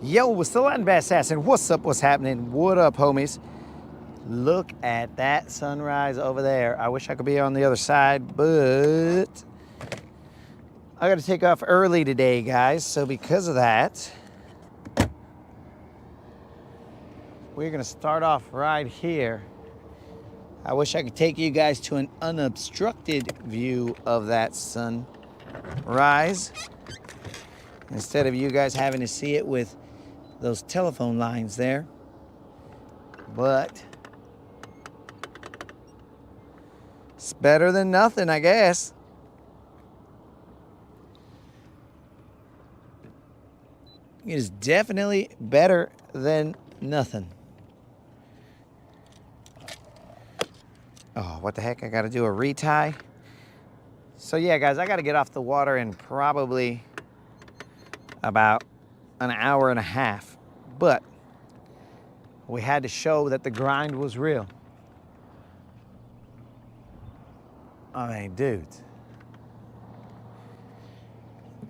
Yo, what's the Latin Bass Assassin? What's up? What's happening? What up, homies? Look at that sunrise over there. I wish I could be on the other side, but I got to take off early today, guys. So because of that, we're going to start off right here. I wish I could take you guys to an unobstructed view of that sunrise instead of you guys having to see it with those telephone lines there. But it's better than nothing, I guess. It is definitely better than nothing. Oh, what the heck? I got to do a retie. So yeah, guys, I got to get off the water in probably about an hour and a half. But we had to show that the grind was real. I mean, dudes,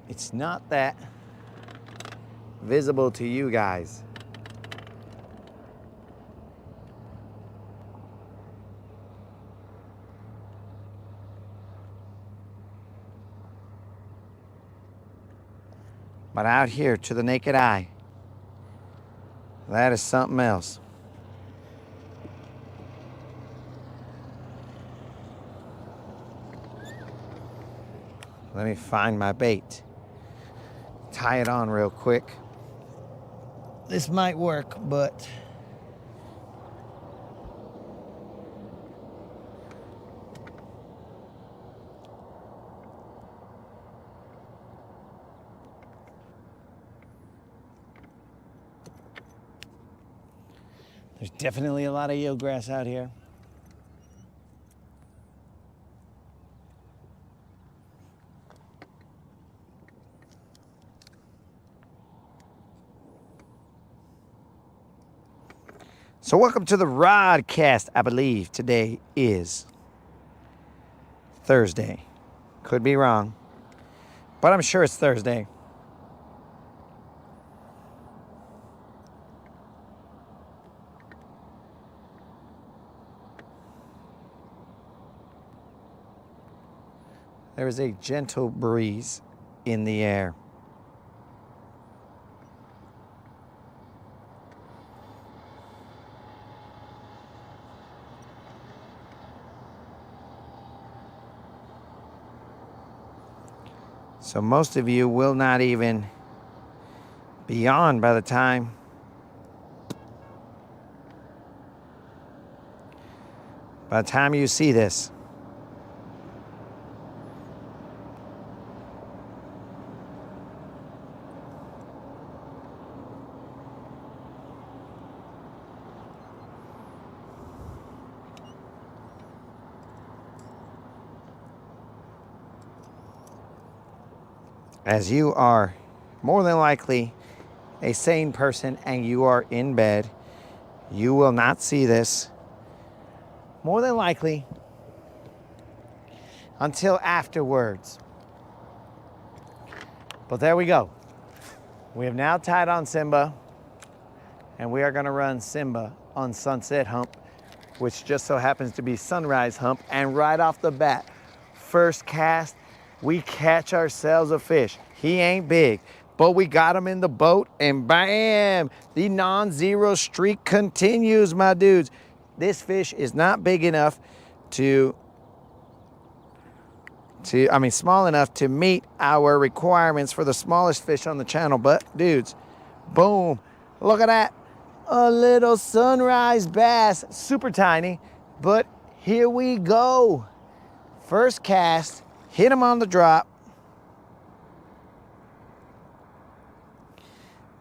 it's not that visible to you guys. But out here to the naked eye, that is something else. Let me find my bait. Tie it on real quick. This might work, but there's definitely a lot of eelgrass out here. So welcome to the Rodcast. I believe today is Thursday. Could be wrong, but I'm sure it's Thursday. There is a gentle breeze in the air. So most of you will not even be on by the time you see this. As you are more than likely a sane person and you are in bed, you will not see this more than likely until afterwards. But there we go. We have now tied on Simba, and we are going to run Simba on Sunset Hump, which just so happens to be Sunrise Hump. And right off the bat, first cast, we catch ourselves a fish. He ain't big, but we got him in the boat, and bam, the non-zero streak continues, my dudes. This fish is not big enough small enough to meet our requirements for the smallest fish on the channel, but dudes, boom, look at that. A little sunrise bass, super tiny, but here we go. First cast. Hit him on the drop.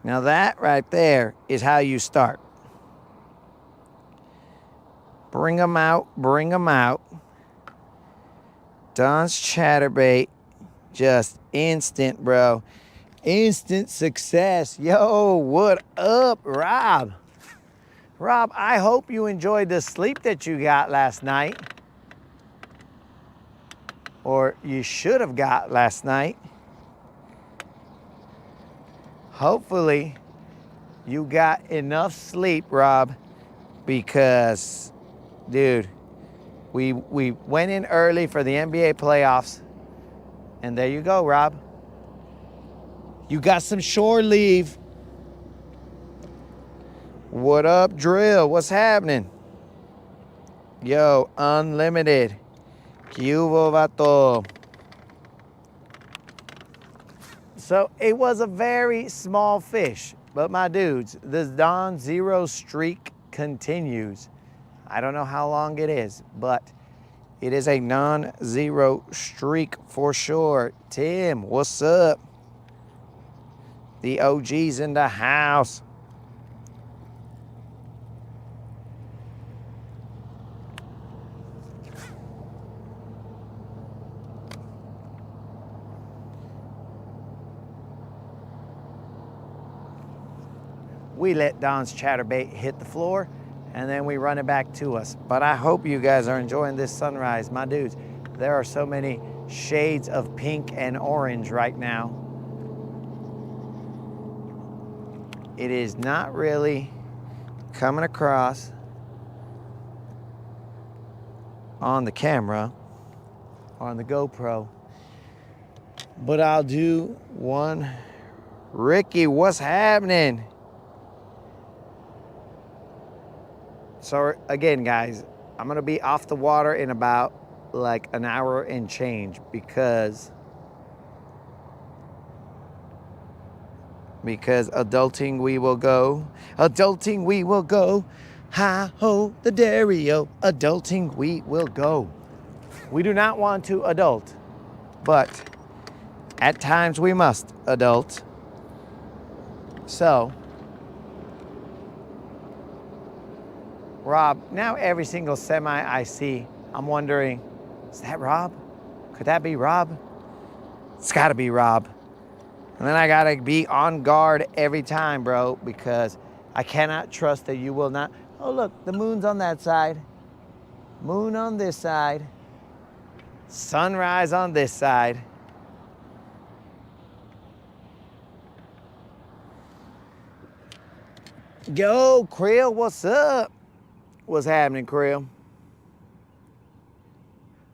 Now that right there is how you start. Bring them out, bring them out. Don's chatterbait, just instant, bro. Instant success. Yo, what up, Rob? Rob, I hope you enjoyed the sleep that you got last night. Or you should have got last night. Hopefully You got enough sleep, Rob, because, dude, we went in early for the NBA playoffs, and there you go, Rob. You got some shore leave. What up, Drill? What's happening? Yo, Unlimited. ¿Qué hubo, vato? So it was a very small fish, but my dudes, this Dawn Zero streak continues. I don't know how long it is, but it is a non-zero streak for sure. Tim, what's up? The OG's in the house. We let Don's chatterbait hit the floor, and then we run it back to us. But I hope you guys are enjoying this sunrise. My dudes, there are so many shades of pink and orange right now. It is not really coming across on the camera, on the GoPro, but I'll do one. Ricky, what's happening? So again, guys, I'm gonna be off the water in about like an hour and change because adulting we will go. Adulting we will go. Hi ho the Dario. Adulting we will go. We do not want to adult, but at times we must adult. So Rob, now every single semi I see, I'm wondering, is that Rob? Could that be Rob? It's gotta be Rob. And then I gotta be on guard every time, bro, because I cannot trust that you will not. Oh, look, the moon's on that side. Moon on this side. Sunrise on this side. Yo, Creel, what's up? What's happening, Creel?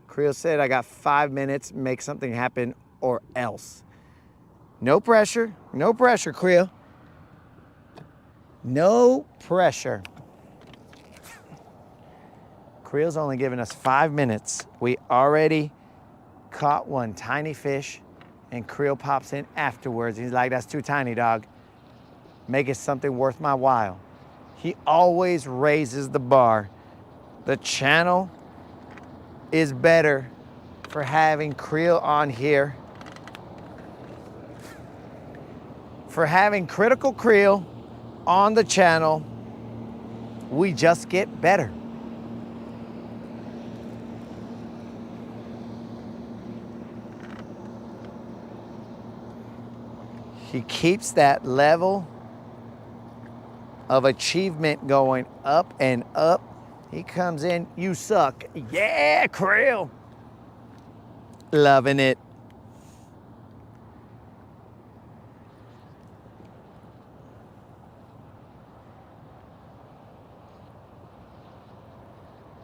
Creel said, I got 5 minutes, make something happen or else. No pressure, Creel. No pressure. Creel's only giving us 5 minutes. We already caught one tiny fish, and Creel pops in afterwards. He's like, that's too tiny, dog. Make it something worth my while. He always raises the bar. The channel is better for having Creel on here. For having Critical Creel on the channel, we just get better. He keeps that level of achievement going up and up. He comes in, you suck. Yeah, Creel. Loving it.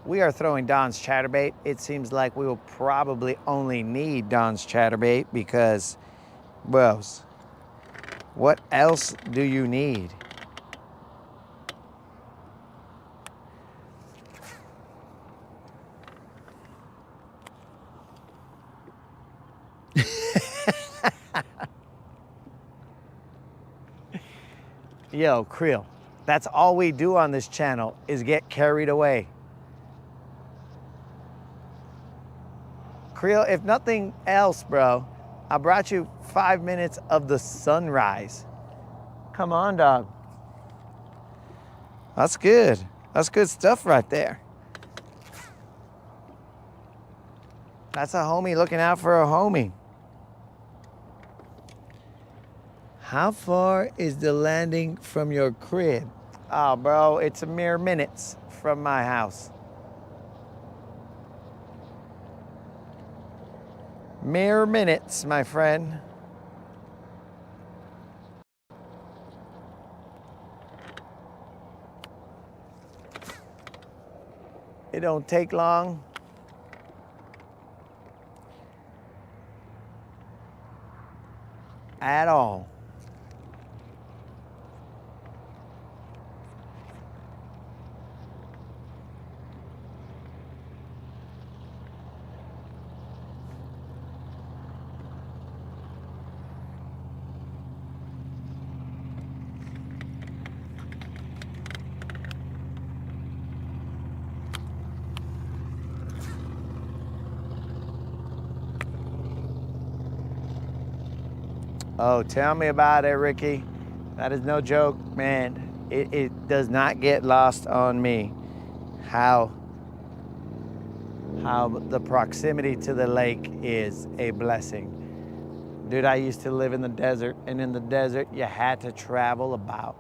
We are throwing Don's chatterbait. It seems like we will probably only need Don's chatterbait because, well, what else do you need? Yo, Creel, that's all we do on this channel is get carried away. Creel, if nothing else, bro, I brought you 5 minutes of the sunrise. Come on, dog. That's good. That's good stuff right there. That's a homie looking out for a homie. How far is the landing from your crib? Oh, bro, it's a mere minutes from my house. Mere minutes, my friend. It don't take long. At all. Oh, tell me about it, Ricky. That is no joke, man. It does not get lost on me how the proximity to the lake is a blessing. Dude, I used to live in the desert, and in the desert, you had to travel about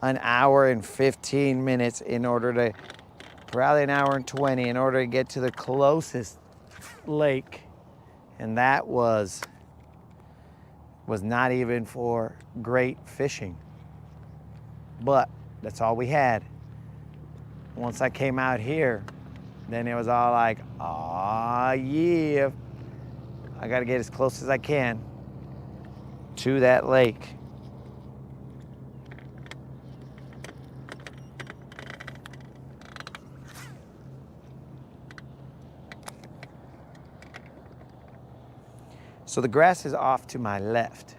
an hour and 15 minutes in order to, probably an hour and 20 in order to get to the closest lake. And that was not even for great fishing. But that's all we had. Once I came out here, then it was all like, ah, yeah, I gotta get as close as I can to that lake. So the grass is off to my left.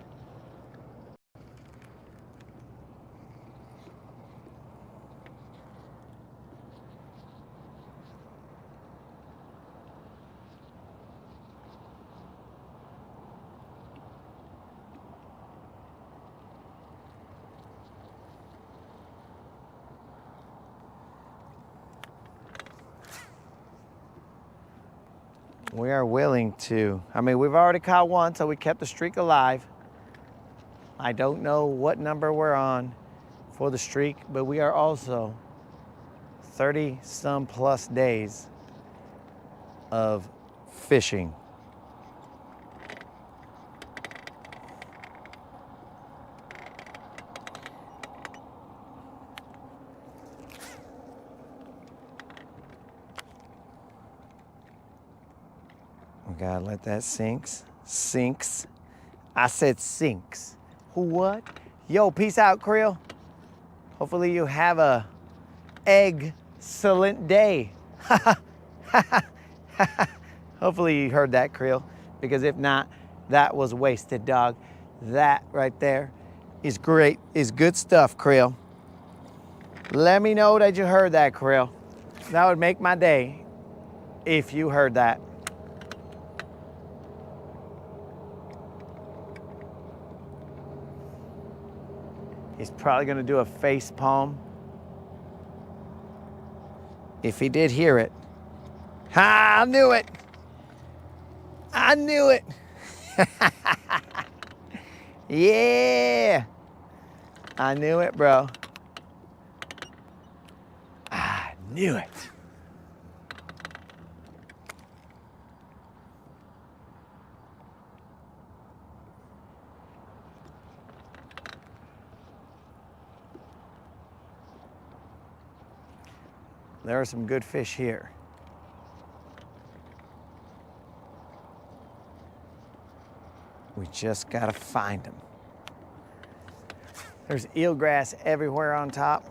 We are willing to, I mean, we've already caught one, so we kept the streak alive. I don't know what number we're on for the streak, but we are also 30 some plus days of fishing. We gotta let that sinks. I said sinks. What? Yo, peace out, Creel. Hopefully you have a excellent day. Hopefully you heard that, Creel, because if not, that was wasted, dog. That right there is great, is good stuff, Creel. Let me know that you heard that, Creel. That would make my day if you heard that. He's probably gonna do a face palm. If he did hear it. Ha, I knew it. I knew it. Yeah. I knew it, bro. I knew it. There are some good fish here. We just gotta find them. There's eelgrass everywhere on top.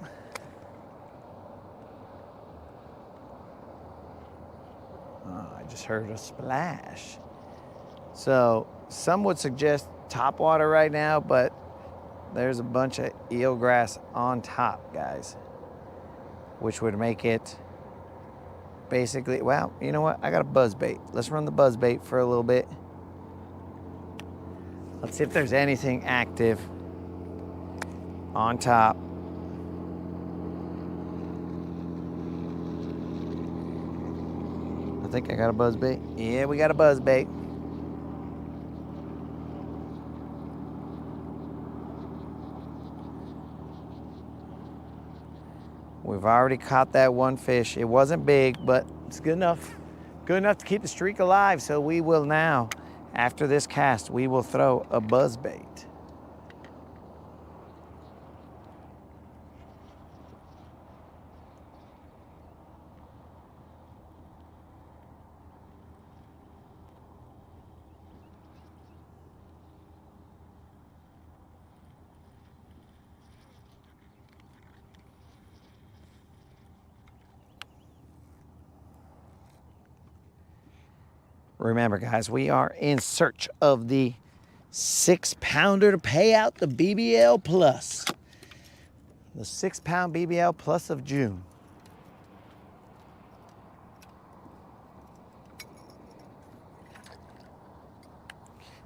Oh, I just heard a splash. So some would suggest top water right now, but there's a bunch of eelgrass on top, guys, which would make it basically, well, you know what? I got a buzz bait. Let's run the buzz bait for a little bit. Let's see if there's anything active on top. I think I got a buzz bait. Yeah, we got a buzz bait. We've already caught that one fish. It wasn't big, but it's good enough. Good enough to keep the streak alive. So we will now, after this cast, we will throw a buzz bait. Remember, guys, we are in search of the 6-pounder to pay out the BBL Plus. The 6-pound BBL Plus of June.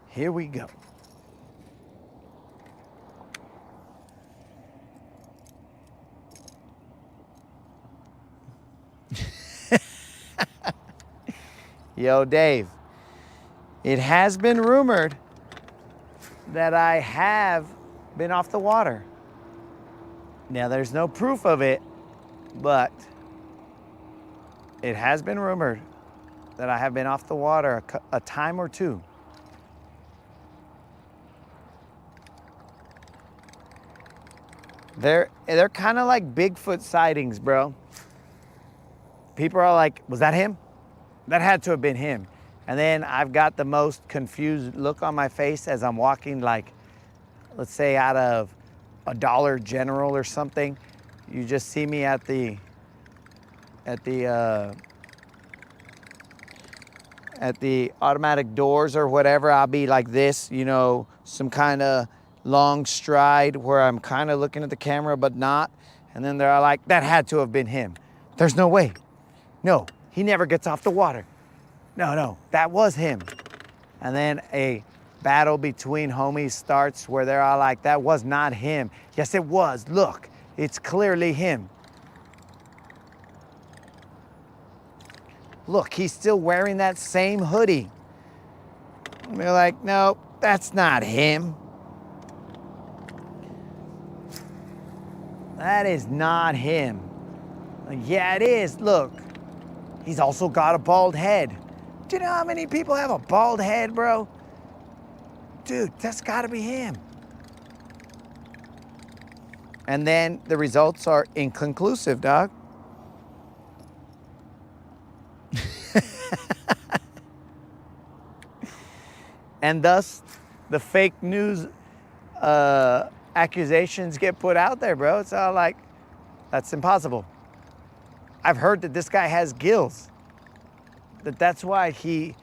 Here we go. Yo, Dave, it has been rumored that I have been off the water. Now, there's no proof of it, but it has been rumored that I have been off the water a time or two. They're kind of like Bigfoot sightings, bro. People are like, was that him? That had to have been him. And then I've got the most confused look on my face as I'm walking, like, let's say out of a Dollar General or something. You just see me at the automatic doors or whatever. I'll be like this, you know, some kind of long stride where I'm kind of looking at the camera but not. And then they're like, that had to have been him. There's no way. No, he never gets off the water. No, that was him. And then a battle between homies starts where they're all like, that was not him. Yes, it was. Look, it's clearly him. Look, he's still wearing that same hoodie. And they're like, no, that's not him. That is not him. Like, yeah, it is. Look, he's also got a bald head. Do you know how many people have a bald head, bro? Dude, that's gotta be him. And then the results are inconclusive, dog. And thus, the fake news accusations get put out there, bro. It's all like, that's impossible. I've heard that this guy has gills. That's why he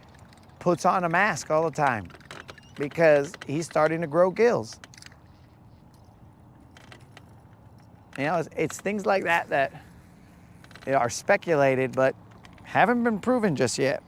puts on a mask all the time, because he's starting to grow gills. You know, it's things like that that are speculated, but haven't been proven just yet.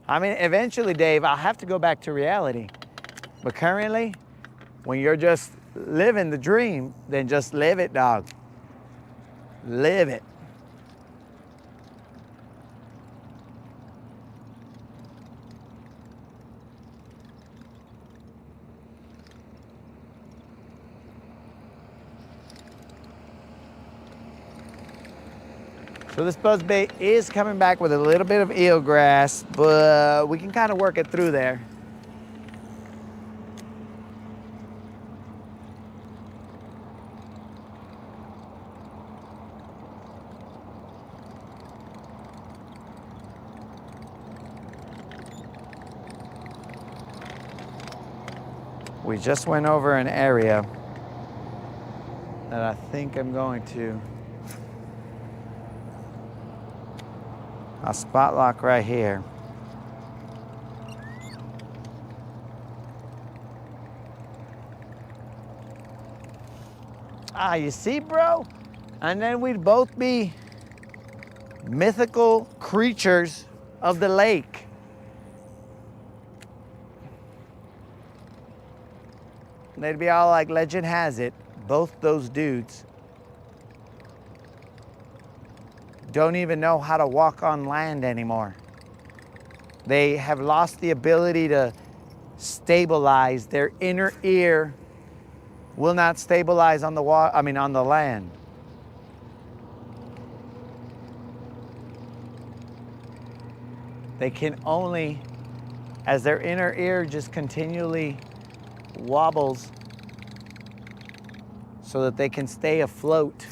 I mean, eventually, Dave, I'll have to go back to reality. But currently, when you're just living the dream, then just live it, dog. Live it. So this buzzbait is coming back with a little bit of eelgrass, but we can kind of work it through there. We just went over an area that I think I'm going to. I'll spot lock right here. Ah, you see, bro? And then we'd both be mythical creatures of the lake. They'd be all like, legend has it, both those dudes don't even know how to walk on land anymore. They have lost the ability to stabilize. Their inner ear will not stabilize on the on the land. They can only, as their inner ear just continually wobbles, so that they can stay afloat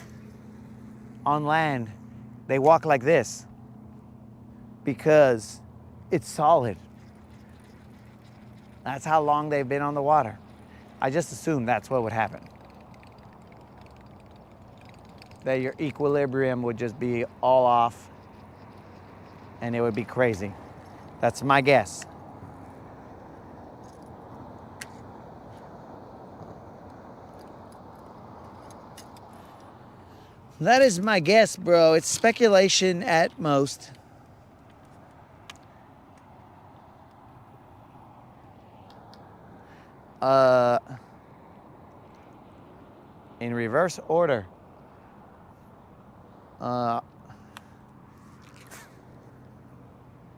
on land, they walk like this because it's solid. That's how long they've been on the water. I just assumed that's what would happen. That your equilibrium would just be all off and it would be crazy. That's my guess. That is my guess, bro. It's speculation at most. In reverse order.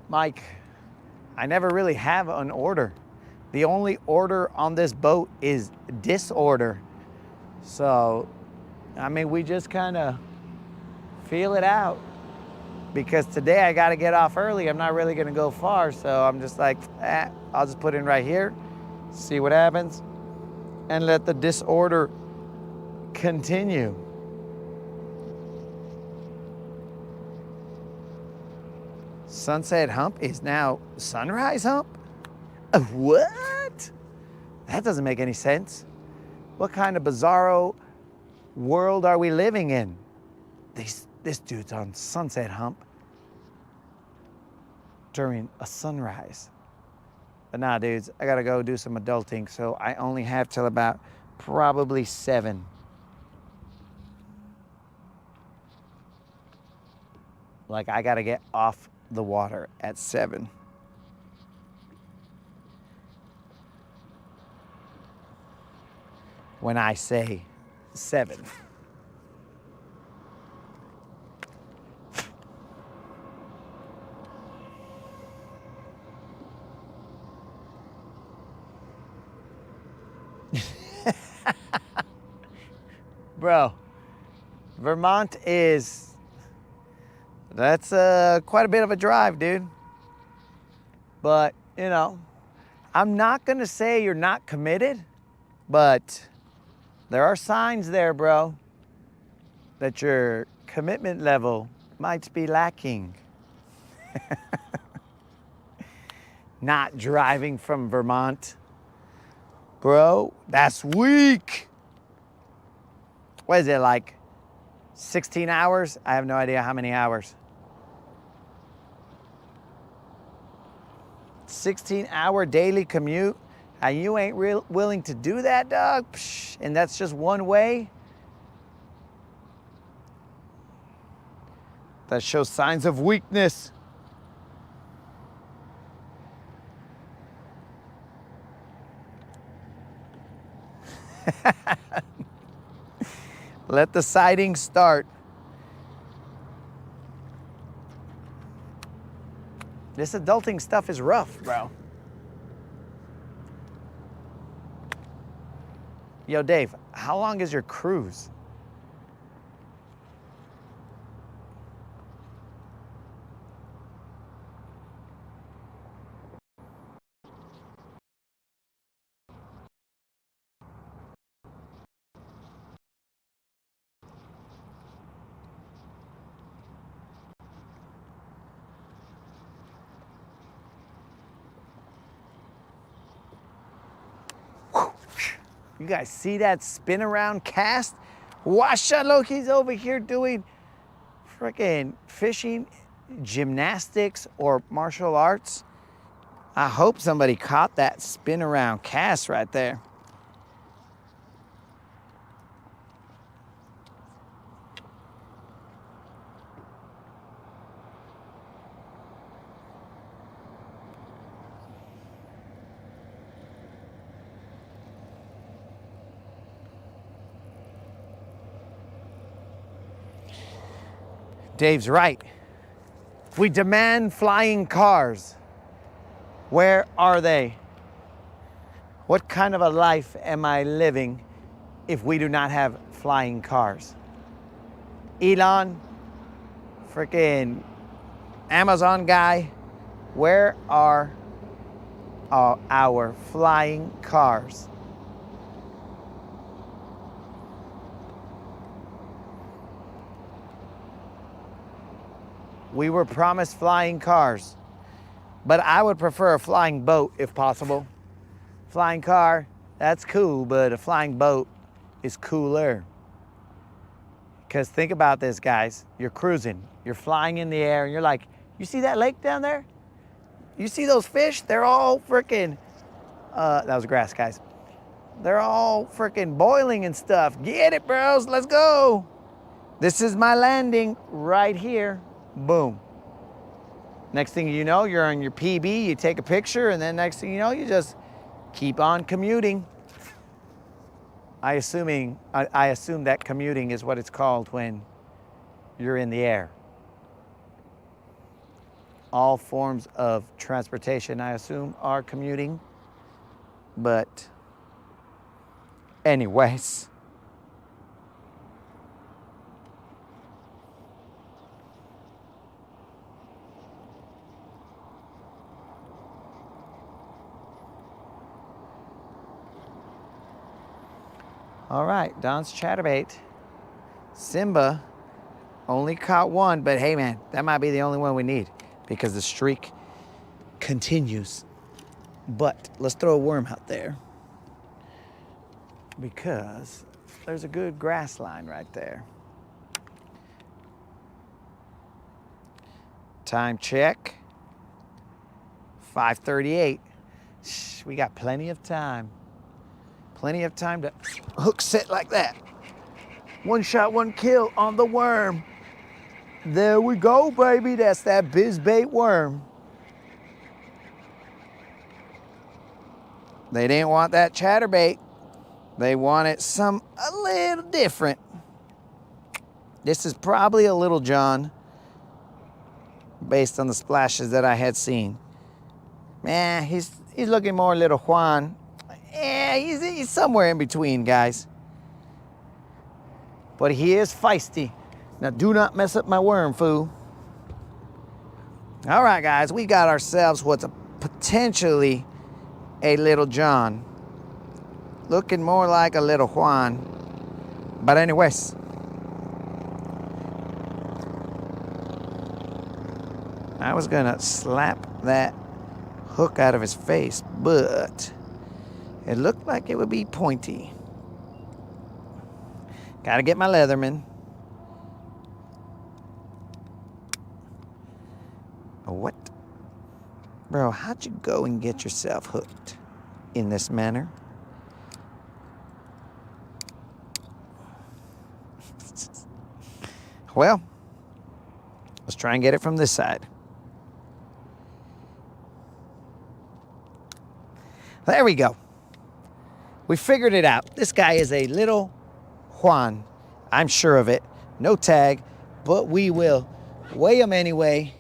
Mike, I never really have an order. The only order on this boat is disorder. So, I mean, we just kind of feel it out. Because today I got to get off early. I'm not really going to go far. So I'm just like, I'll just put in right here, see what happens, and let the disorder continue. Sunset Hump is now Sunrise Hump? What? That doesn't make any sense. What kind of bizarro world are we living in? This dude's on Sunset Hump during a sunrise. But nah, dudes, I gotta go do some adulting, so I only have till about probably 7. Like, I gotta get off the water at 7. When I say 7. Bro, Vermont that's quite a bit of a drive, dude. But, you know, I'm not gonna say you're not committed, but there are signs there, bro, that your commitment level might be lacking. Not driving from Vermont. Bro, that's weak. What is it, like 16 hours? I have no idea how many hours. 16-hour daily commute, and you ain't willing to do that, dog? Psh, and that's just one way? That shows signs of weakness. Let the sighting start. This adulting stuff is rough, bro. Yo, Dave, how long is your cruise? You guys see that spin around cast? Washa, look, he's over here doing freaking fishing, gymnastics, or martial arts. I hope somebody caught that spin around cast right there. Dave's right. We demand flying cars. Where are they? What kind of a life am I living if we do not have flying cars? Elon, freaking Amazon guy, where are our flying cars? We were promised flying cars, but I would prefer a flying boat if possible. Flying car, that's cool, but a flying boat is cooler. Because think about this, guys. You're cruising, you're flying in the air, and you're like, you see that lake down there? You see those fish? They're all freaking, that was grass, guys. They're all freaking boiling and stuff. Get it, bros, let's go. This is my landing right here. Boom. Next thing you know, you're on your PB, you take a picture, and then next thing you know, you just keep on commuting. I assume that commuting is what it's called when you're in the air. All forms of transportation, I assume, are commuting. But anyways. All right, Don's chatterbait. Simba only caught one, but hey man, that might be the only one we need because the streak continues. But let's throw a worm out there because there's a good grass line right there. Time check, 5:38. We got plenty of time. Plenty of time to hook set like that. One shot, one kill on the worm. There we go, baby. That's that bizbait worm. They didn't want that chatterbait. They wanted a little different. This is probably a Little John based on the splashes that I had seen. Man, he's looking more Little Juan. Yeah, he's somewhere in between, guys. But he is feisty. Now, do not mess up my worm, fool. All right, guys, we got ourselves what's potentially a Little John. Looking more like a Little Juan. But anyways. I was gonna slap that hook out of his face, but it looked like it would be pointy. Gotta get my Leatherman. What? Bro, how'd you go and get yourself hooked in this manner? Well, let's try and get it from this side. There we go. We figured it out. This guy is a Little Juan. I'm sure of it. No tag, but we will weigh him anyway.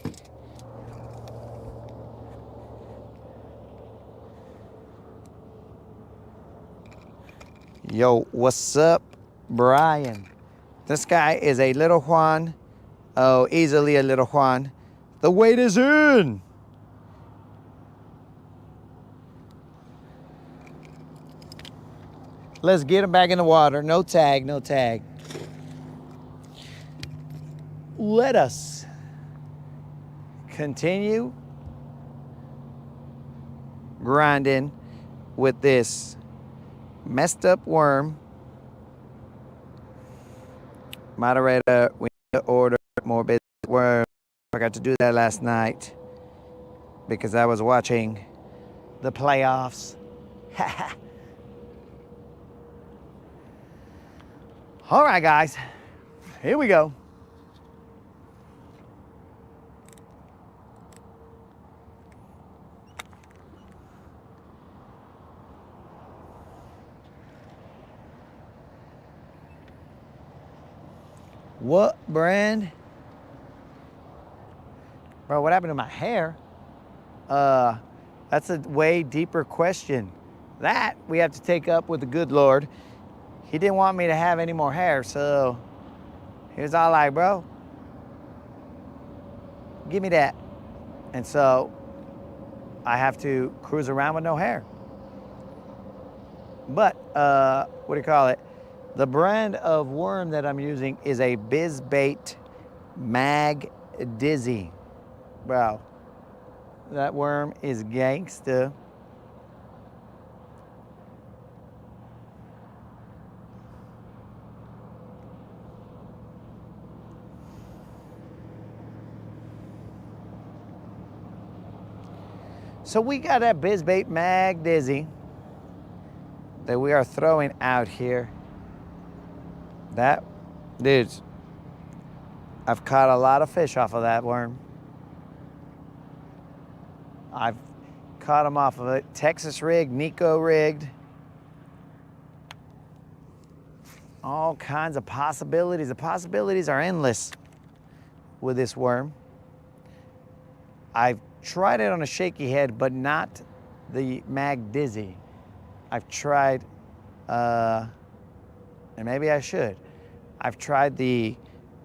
Yo, what's up, Brian? This guy is a Little Juan. Oh, easily a Little Juan. The weight is in. Let's get him back in the water. No tag, no tag. Let us continue grinding with this messed up worm. Moderator, we need to order more big worm. I forgot to do that last night because I was watching the playoffs. All right, guys, here we go. What brand? Bro, what happened to my hair? That's a way deeper question. That we have to take up with the good Lord. He didn't want me to have any more hair, so he was all like, bro, give me that. And so I have to cruise around with no hair. But, what do you call it? The brand of worm that I'm using is a bizbait magnet. Dizzy. Bro, that worm is gangsta. So we got that Bizbait Mag Dizzy that we are throwing out here. That, dudes, I've caught a lot of fish off of that worm. I've caught them off of it. Texas rigged, Nico rigged. All kinds of possibilities. The possibilities are endless with this worm. I've tried it on a shaky head, but not the Mag Dizzy. I've tried, and maybe I should. I've tried the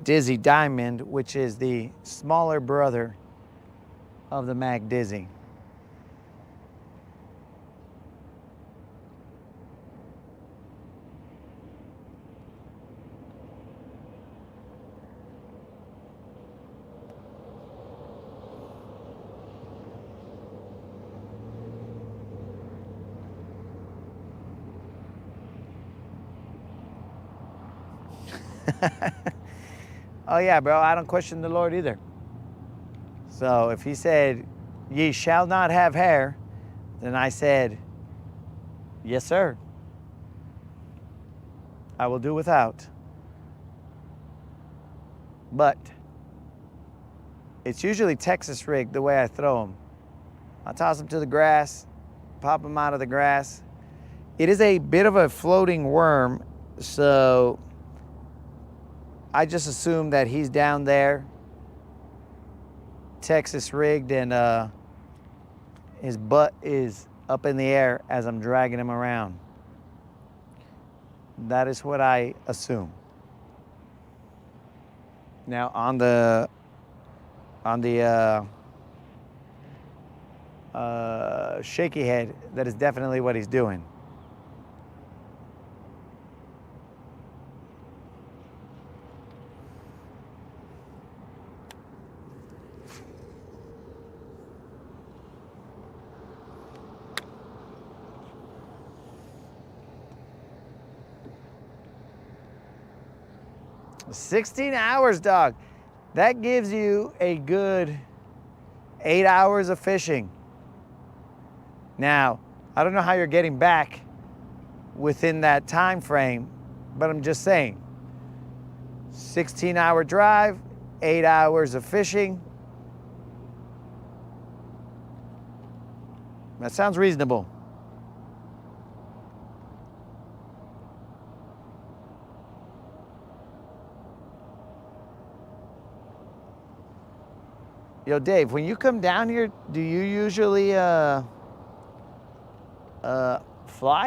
Dizzy Diamond, which is the smaller brother of the Mag Dizzy. Oh yeah, bro, I don't question the Lord either. So if he said, ye shall not have hair, then I said, yes, sir. I will do without. But it's usually Texas rigged the way I throw them. I toss them to the grass, pop them out of the grass. It is a bit of a floating worm, so I just assume that he's down there, Texas rigged, and his butt is up in the air as I'm dragging him around. That is what I assume. Now on the shaky head, that is definitely what he's doing. $16 hours, dog. That gives you a good 8 hours of fishing. Now, I don't know how you're getting back within that time frame, but I'm just saying, 16-hour drive, 8 hours of fishing. That sounds reasonable. Yo, Dave, when you come down here, do you usually fly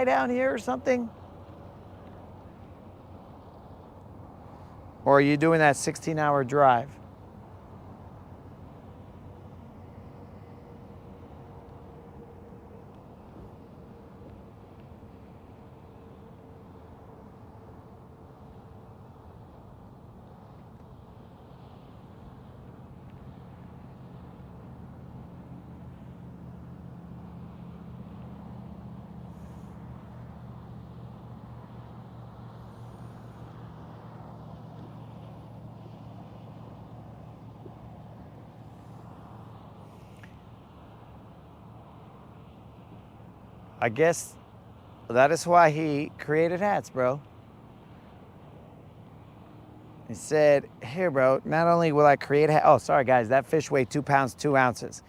down here or something? Or are you doing that 16-hour drive? I guess that is why he created hats, bro. He said, here, bro, not only will I create a hat. Oh, sorry, guys, that fish weighed 2 pounds, 2 ounces.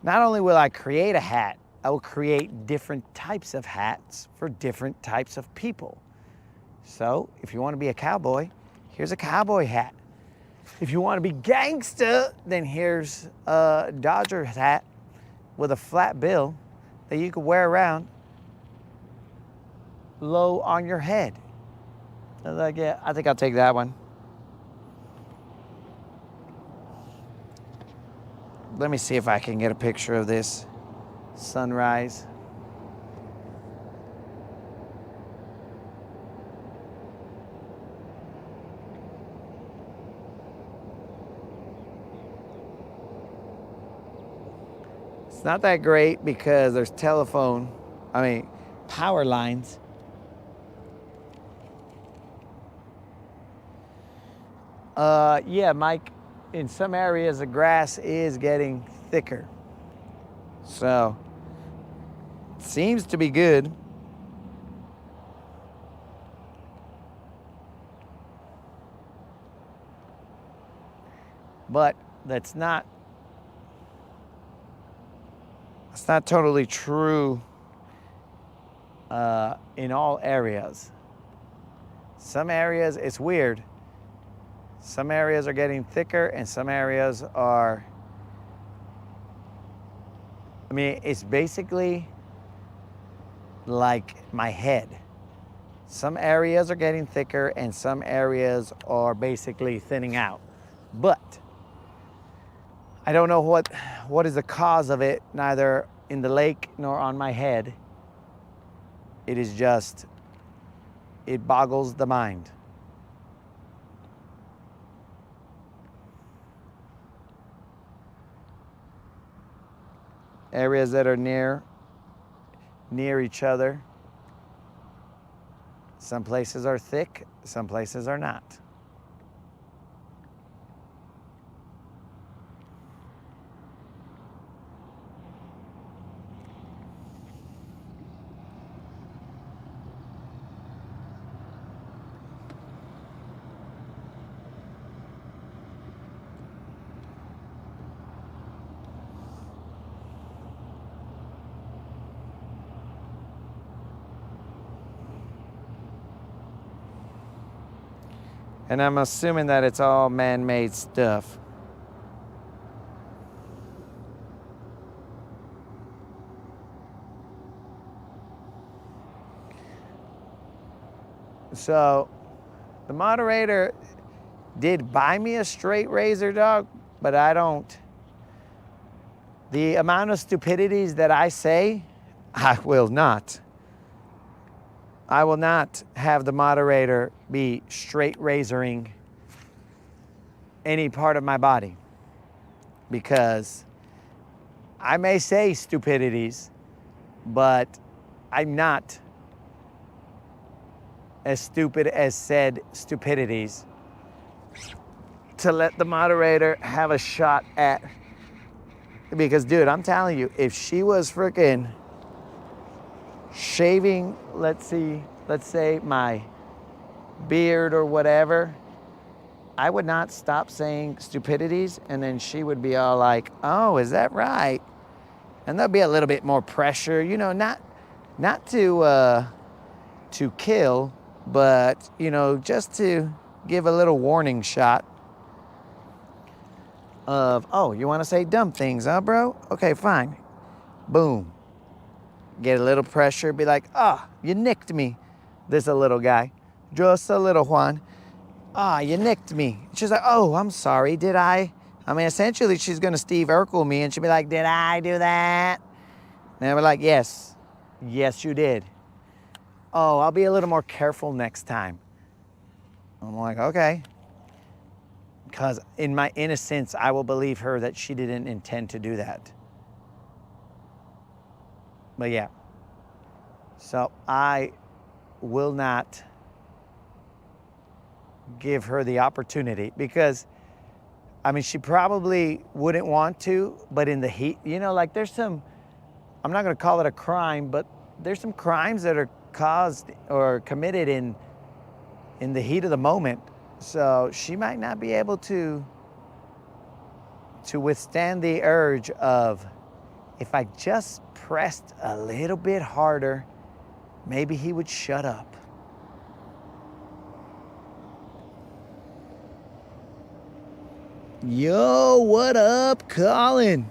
Not only will I create a hat, I will create different types of hats for different types of people. So if you want to be a cowboy, here's a cowboy hat. If you want to be gangsta, then here's a Dodger hat with a flat bill that you can wear around low on your head. I was like, yeah, I think I'll take that one. Let me see if I can get a picture of this sunrise. It's not that great because there's power lines. Yeah, Mike, in some areas the grass is getting thicker. So, it seems to be good. But that's not totally true in all areas. Some areas, it's weird. Some areas are getting thicker and some areas are, it's basically like my head. Some areas are getting thicker and some areas are basically thinning out. But I don't know what is the cause of it, neither in the lake nor on my head. It is just, it boggles the mind. Areas that are near each other. Some places are thick, some places are not. And I'm assuming that it's all man-made stuff. So, the moderator did buy me a straight razor, dog, but I don't. The amount of stupidities that I say, I will not. I will not have the moderator be straight razoring any part of my body, because I may say stupidities, but I'm not as stupid as said stupidities to let the moderator have a shot at. Because, dude, I'm telling you, if she was freaking shaving, let's say my beard or whatever, I would not stop saying stupidities, and then she would be all like, oh, is that right? And there'll be a little bit more pressure, not to kill, but, just to give a little warning shot of, oh, you want to say dumb things, huh, bro? Okay, fine. Boom. Get a little pressure, be like, oh, you nicked me. This a little guy. Just a little Juan. Ah, you nicked me. She's like, oh, I'm sorry, did I? Essentially, she's going to Steve Urkel me, and she'll be like, did I do that? And we're like, yes, you did. Oh, I'll be a little more careful next time. I'm like, okay. Because in my innocence, I will believe her that she didn't intend to do that. But yeah. So I will not give her the opportunity, because she probably wouldn't want to, but in the heat, there's some, I'm not going to call it a crime, but there's some crimes that are caused or committed in the heat of the moment. So she might not be able to withstand the urge of, if I just pressed a little bit harder, maybe he would shut up. Yo, what up, Colin?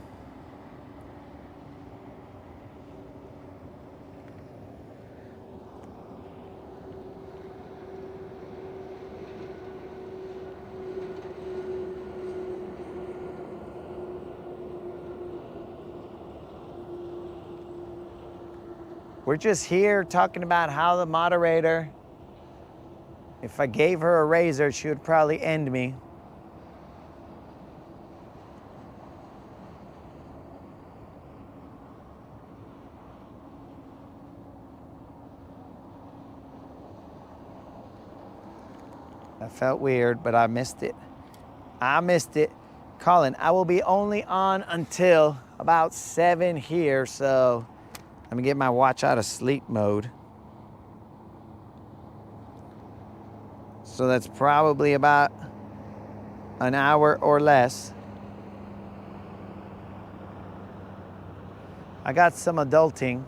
We're just here talking about how the moderator, if I gave her a razor, she would probably end me. I felt weird, but I missed it. I missed it. Colin, I will be only on until about 7 here, so let me get my watch out of sleep mode. So that's probably about an hour or less. I got some adulting,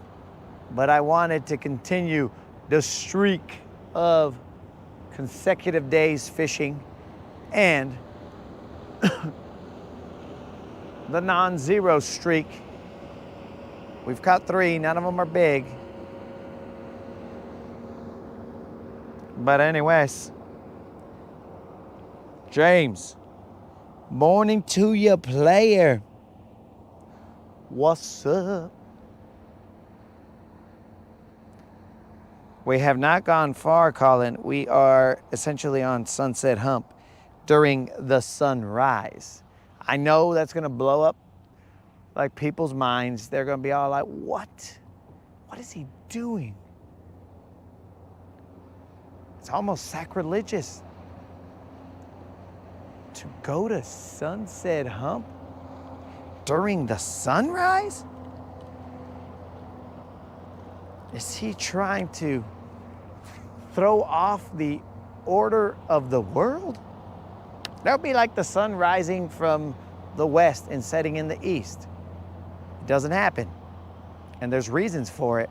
but I wanted to continue the streak of consecutive days fishing and the non-zero streak. We've caught 3, none of them are big. But anyways, James, morning to you, player. What's up? We have not gone far, Colin. We are essentially on Sunset Hump during the sunrise. I know that's gonna blow up like people's minds. They're gonna be all like, what? What is he doing? It's almost sacrilegious to go to Sunset Hump during the sunrise? Is he trying to throw off the order of the world? That would be like the sun rising from the west and setting in the east. It doesn't happen, and there's reasons for it.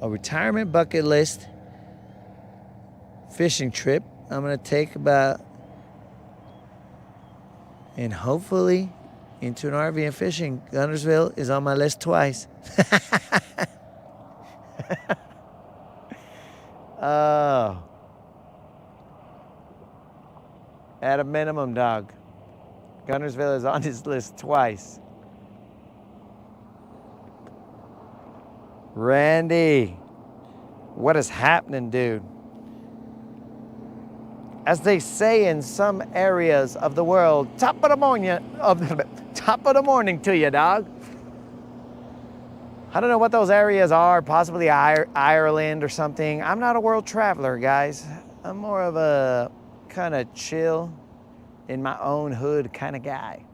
A retirement bucket list fishing trip I'm gonna take about, and hopefully into an RV and fishing. Guntersville is on my list twice. Oh, at a minimum, dog. Guntersville is on his list twice. Randy, what is happening, dude? As they say in some areas of the world, top of the morning to you, dog. I don't know what those areas are, possibly Ireland or something. I'm not a world traveler, guys. I'm more of a kind of chill, in my own hood kind of guy.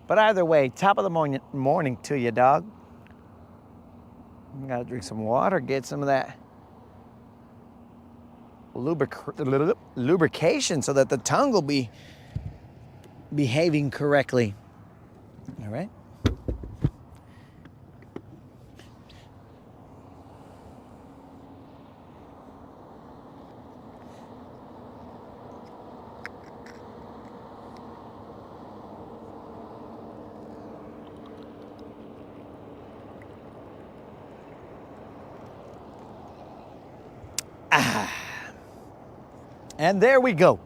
But either way, top of the morning to you, dog. You gotta drink some water, get some of that lubrication so that the tongue will be behaving correctly. All right? And there we go.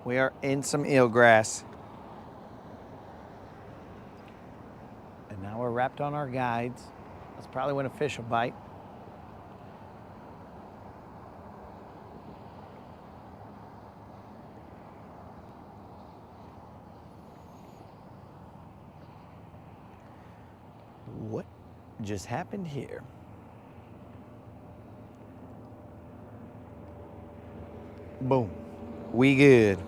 We are in some eelgrass. And now we're wrapped on our guides. That's probably when a fish will bite. What just happened here? Boom. We good.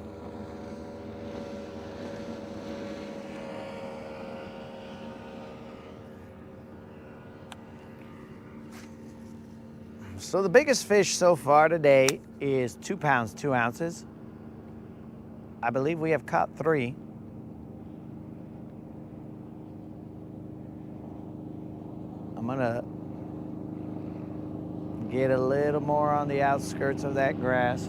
So the biggest fish so far today is 2 pounds, 2 ounces. I believe we have caught 3. I'm gonna get a little more on the outskirts of that grass.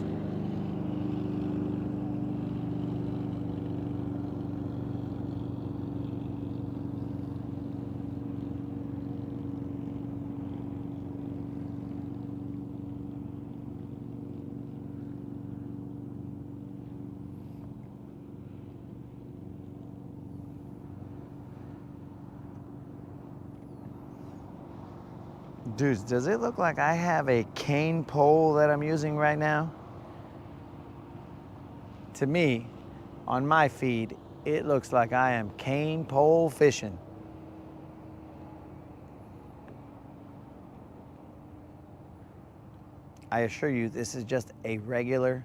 Dudes, does it look like I have a cane pole that I'm using right now? To me, on my feed, it looks like I am cane pole fishing. I assure you, this is just a regular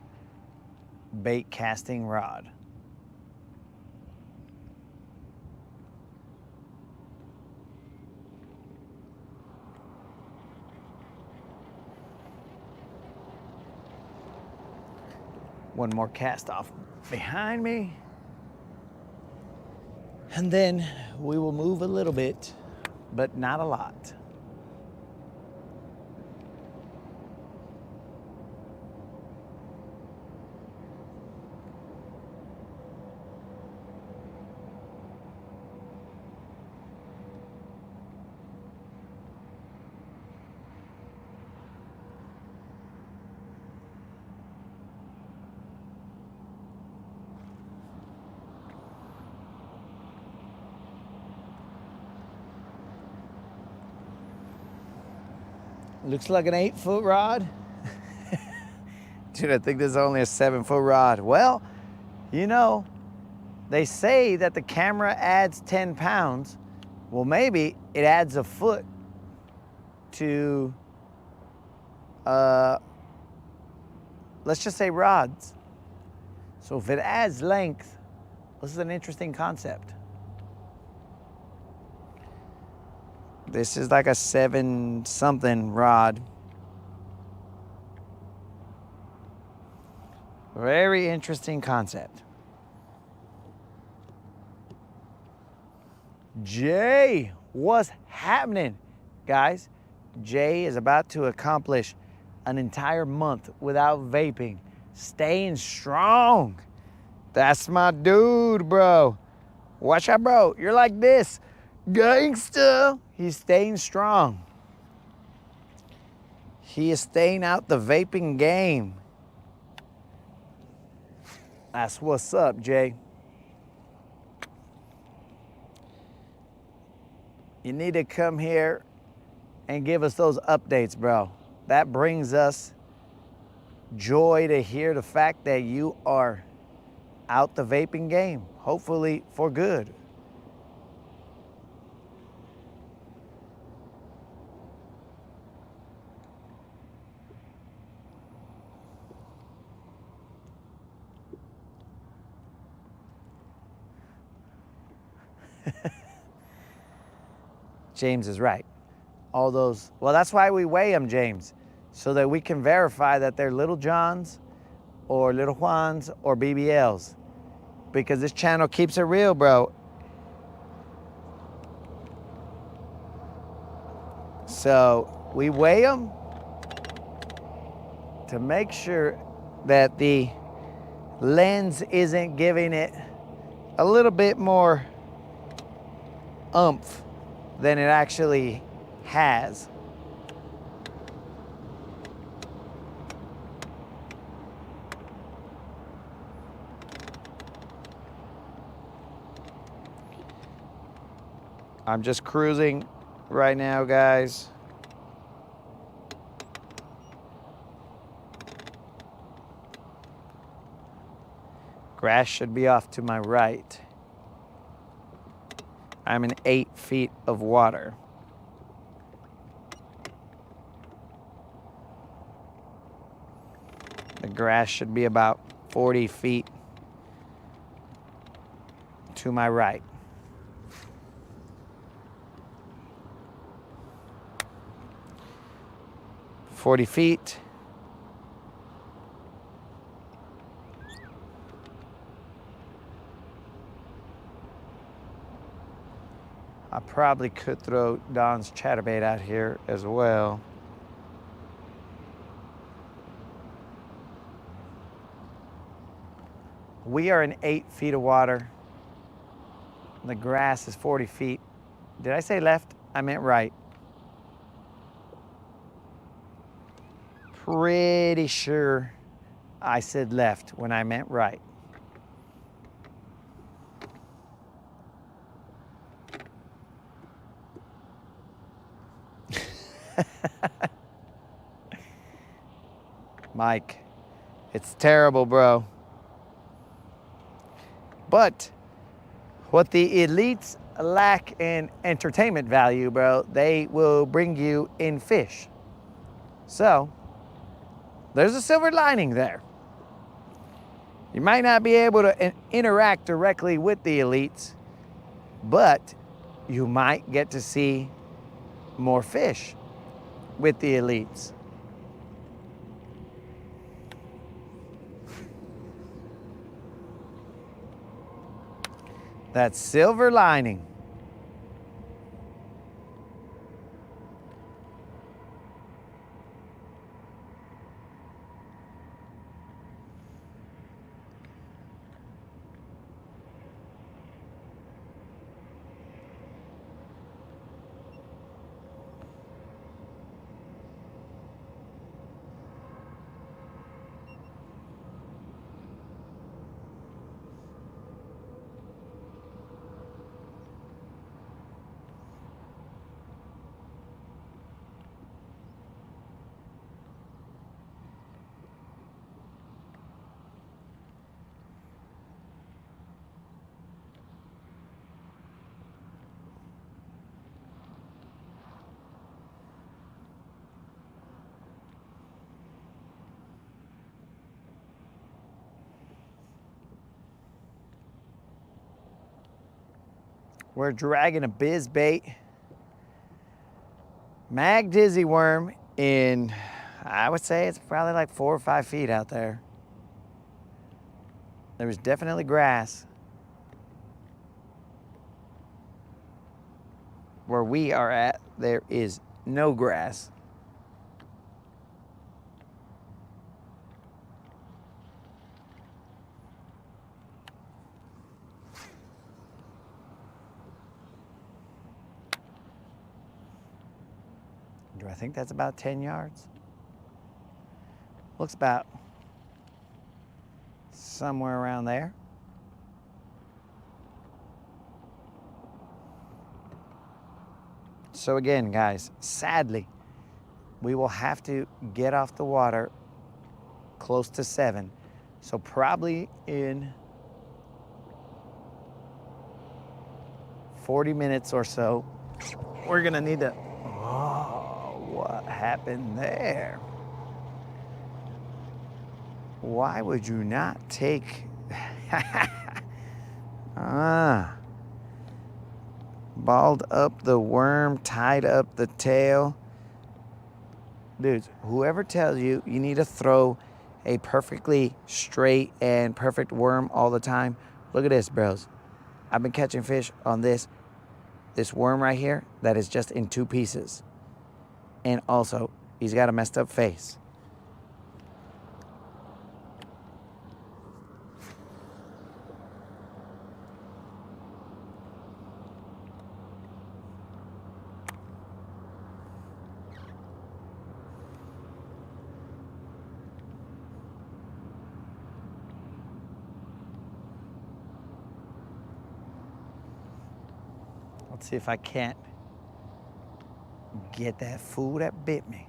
bait casting rod. One more cast off behind me. And then we will move a little bit, but not a lot. Looks like an 8-foot rod. Dude, I think this is only a 7-foot rod. Well, you know, they say that the camera adds 10 pounds. Well, maybe it adds a foot to, let's just say rods. So if it adds length, this is an interesting concept. This is like a 7-something rod. Very interesting concept. Jay, what's happening? Guys, Jay is about to accomplish an entire month without vaping. Staying strong. That's my dude, bro. Watch out, bro. You're like this. Gangsta. He's staying strong. He is staying out the vaping game. That's what's up, Jay. You need to come here and give us those updates, bro. That brings us joy to hear the fact that you are out the vaping game, hopefully for good. James is right. All those, well, that's why we weigh them, James, so that we can verify that they're Little Johns or Little Juans or BBLs, because this channel keeps it real, bro. So we weigh them to make sure that the lens isn't giving it a little bit more oomph than it actually has. I'm just cruising right now, guys. Grass should be off to my right. I'm in 8 feet of water. The grass should be about 40 feet to my right. "40 feet. I probably could throw Don's chatterbait out here as well. We are in 8 feet of water. The grass is 40 feet. Did I say left? I meant right. Pretty sure I said left when I meant right. Mike, it's terrible, bro. But what the elites lack in entertainment value, bro, they will bring you in fish. So, there's a silver lining there. You might not be able to interact directly with the elites, but you might get to see more fish with the elites. That silver lining. We're dragging a biz bait mag dizzy worm in, I would say it's probably like 4 or 5 feet out there. There was definitely grass. Where we are at, there is no grass. Do I think that's about 10 yards? Looks about somewhere around there. So again, guys, sadly, we will have to get off the water close to 7. So probably in 40 minutes or so, we're gonna need to, oh, what happened there? Why would you not take, balled up the worm, tied up the tail. Dudes, whoever tells you you need to throw a perfectly straight and perfect worm all the time, look at this, bros. I've been catching fish on this worm right here that is just in 2 pieces. And also, he's got a messed up face. Let's see if I can't get that fool that bit me.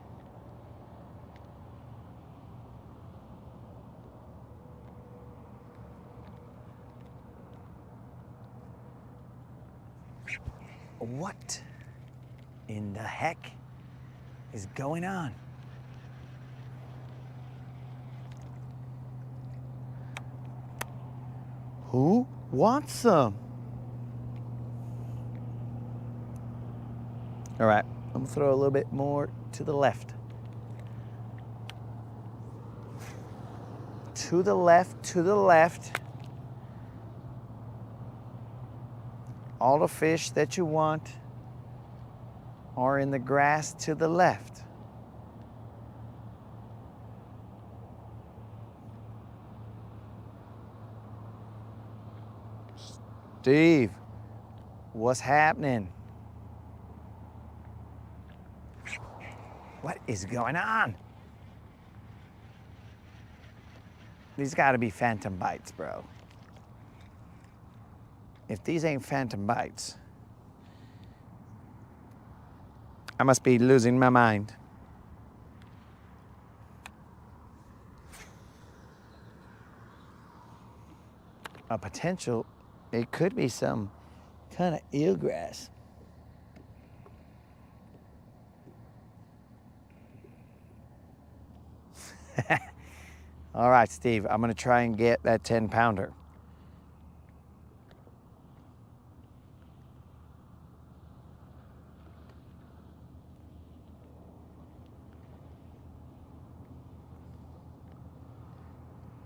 What in the heck is going on? Who wants some? All right, I'm gonna throw a little bit more to the left. To the left, to the left. All the fish that you want are in the grass to the left. Steve, what's happening? What is going on? These gotta be phantom bites, bro. If these ain't phantom bites, I must be losing my mind. A potential, it could be some kind of eelgrass. All right, Steve, I'm gonna try and get that 10-pounder.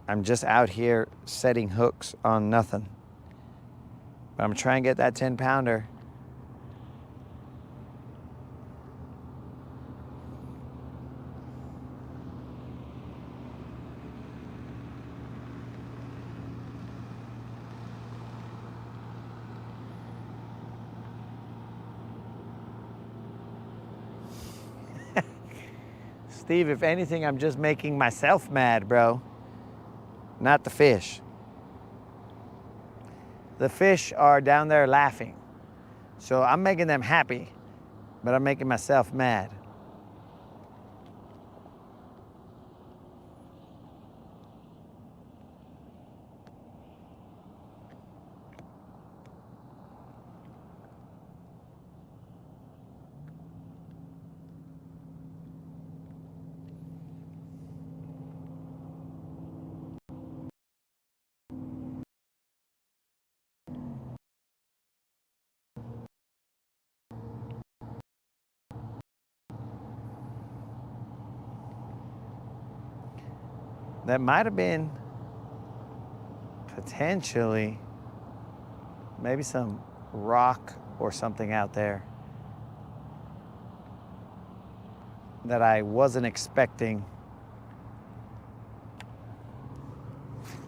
I'm just out here setting hooks on nothing. But I'm gonna try and get that 10-pounder. Steve, if anything, I'm just making myself mad, bro. Not the fish. The fish are down there laughing. So I'm making them happy, but I'm making myself mad. That might have been potentially maybe some rock or something out there that I wasn't expecting,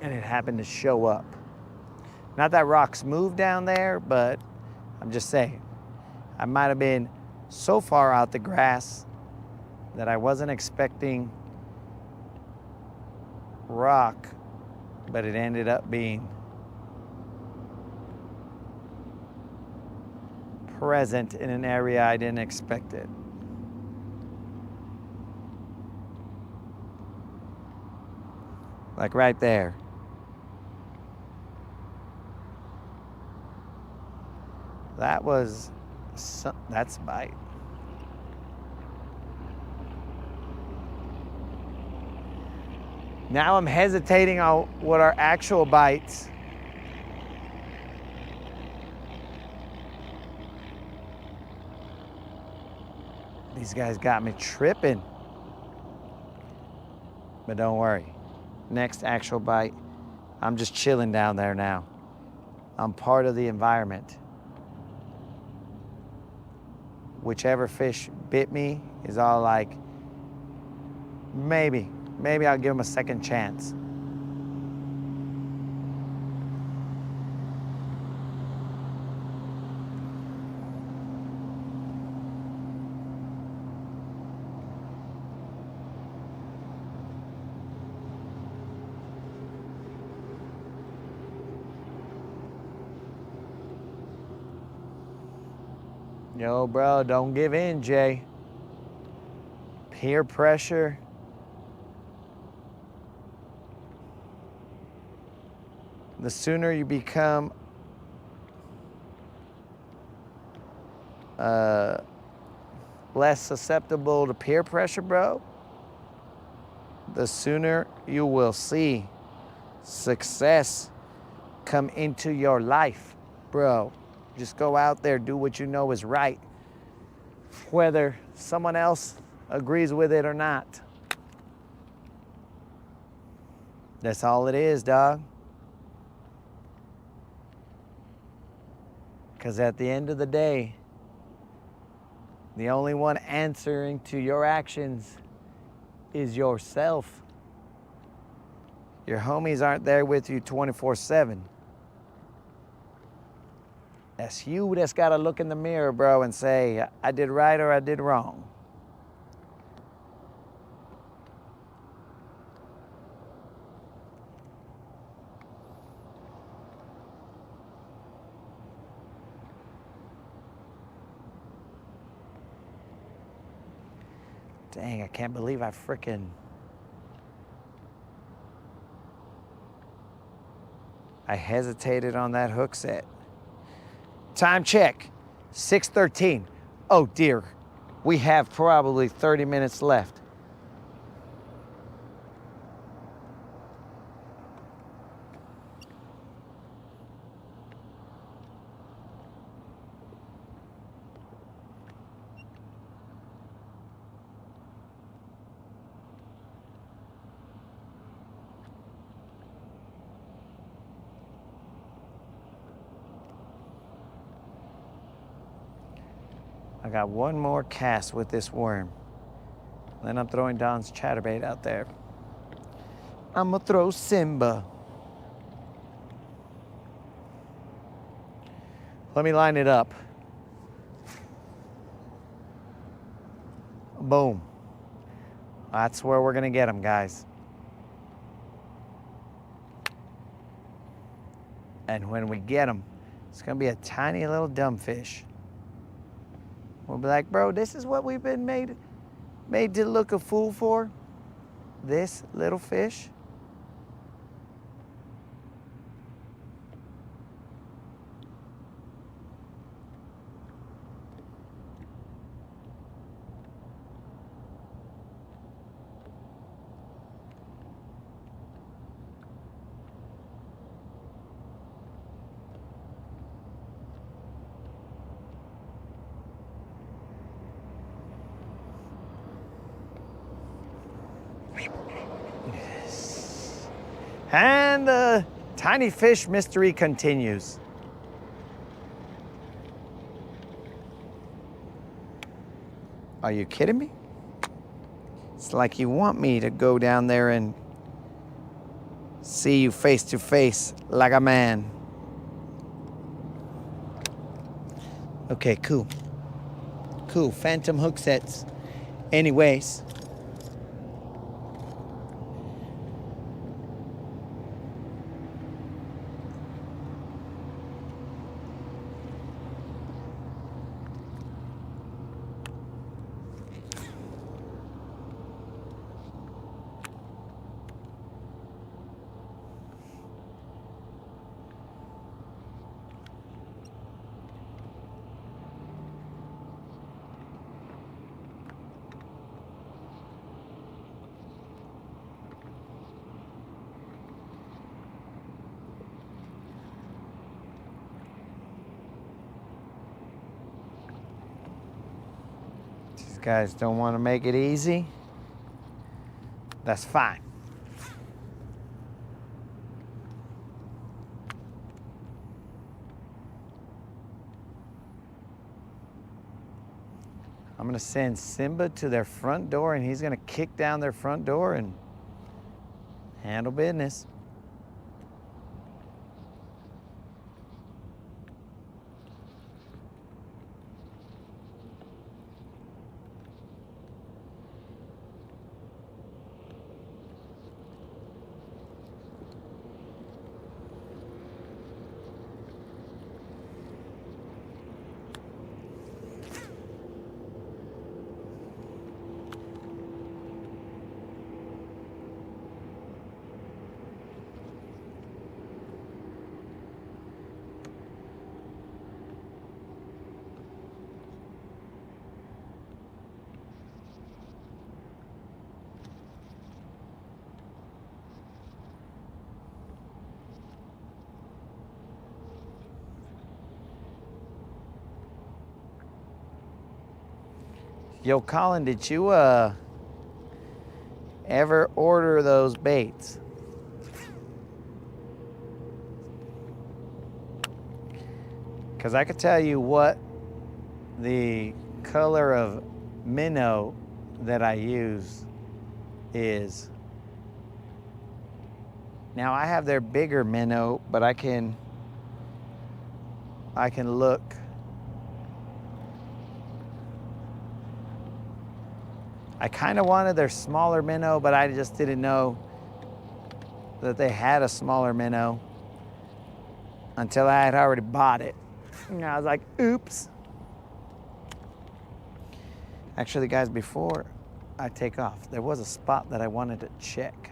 and it happened to show up. Not that rocks move down there, but I'm just saying, I might have been so far out the grass that I wasn't expecting rock, but it ended up being present in an area I didn't expect it. Like right there. That's a bite. Now I'm hesitating on what are actual bites. These guys got me tripping. But don't worry. Next actual bite, I'm just chilling down there now. I'm part of the environment. Whichever fish bit me is all like, maybe I'll give him a second chance. Yo, bro, don't give in, Jay. Peer pressure. The sooner you become less susceptible to peer pressure, bro, the sooner you will see success come into your life, bro. Just go out there, do what you know is right, whether someone else agrees with it or not. That's all it is, dog. Because at the end of the day, the only one answering to your actions is yourself. Your homies aren't there with you 24/7. That's you that's got to look in the mirror, bro, and say, I did right or I did wrong. Dang, I can't believe I hesitated on that hook set. Time check, 6:13. Oh dear, we have probably 30 minutes left. I got one more cast with this worm. Then I'm throwing Don's chatterbait out there. I'm gonna throw Simba. Let me line it up. Boom. That's where we're gonna get them, guys. And when we get them, it's gonna be a tiny little dumb fish. We'll be like, bro, this is what we've been made to look a fool for? This little fish? And the tiny fish mystery continues. Are you kidding me? It's like you want me to go down there and see you face to face like a man. Okay, cool. Cool, phantom hook sets. Anyways. Guys don't want to make it easy, that's fine. I'm gonna send Simba to their front door and he's gonna kick down their front door and handle business. Yo, Colin, did you ever order those baits? Because I could tell you what the color of minnow that I use is. Now I have their bigger minnow, but I can look. I kind of wanted their smaller minnow, but I just didn't know that they had a smaller minnow until I had already bought it. And I was like, oops. Actually, guys, before I take off. There was a spot that I wanted to check.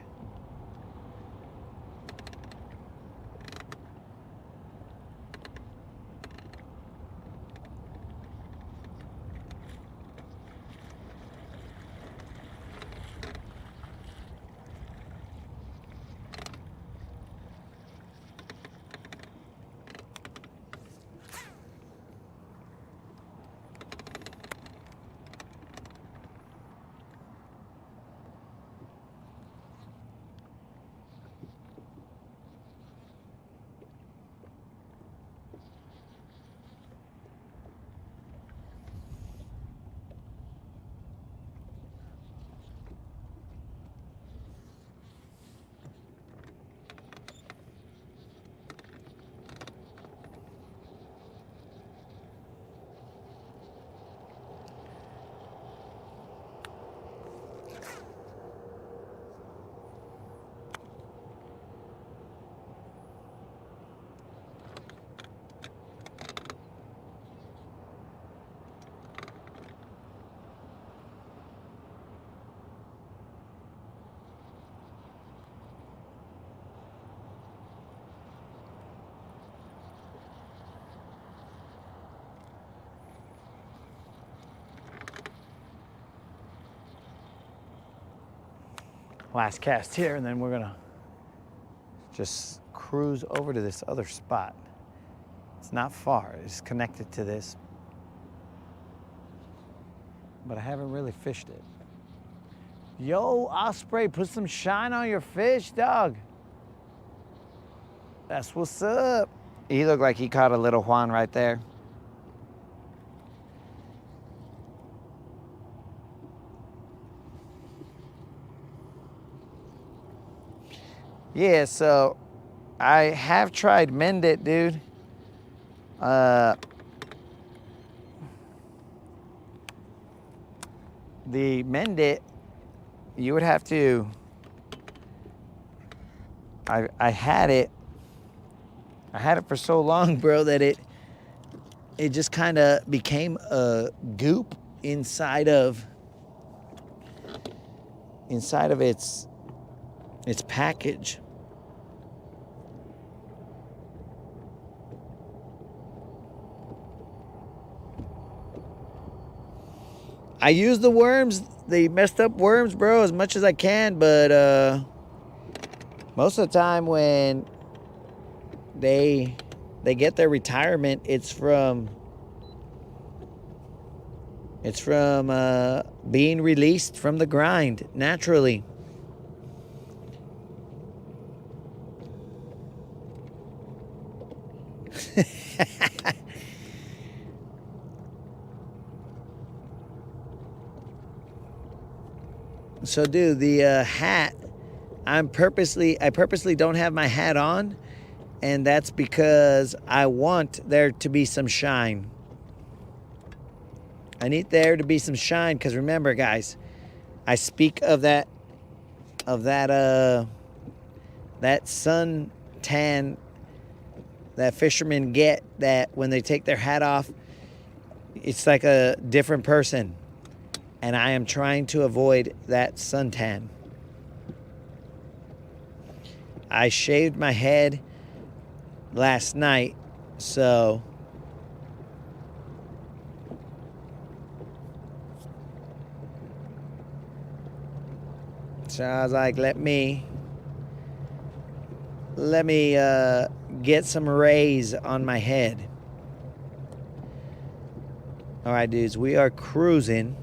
Last cast here, and then we're gonna just cruise over to this other spot. It's not far, it's connected to this, but I haven't really fished it. Yo, Osprey, put some shine on your fish, dog. That's what's up. He looked like he caught a little Juan right there. Yeah, so I have tried Mend It, dude. The Mend It, you would have to, I had it for so long, bro, that it just kind of became a goop inside of its package. I use the worms, the messed up worms, bro, as much as I can, but most of the time when they get their retirement, it's from being released from the grind naturally. So, dude, the hat, I purposely don't have my hat on, and that's because I want there to be some shine. I need there to be some shine, because remember, guys, I speak of that sun tan that fishermen get, that when they take their hat off, it's like a different person. And I am trying to avoid that suntan. I shaved my head last night, so I was like, let me get some rays on my head. All right, dudes, we are cruising.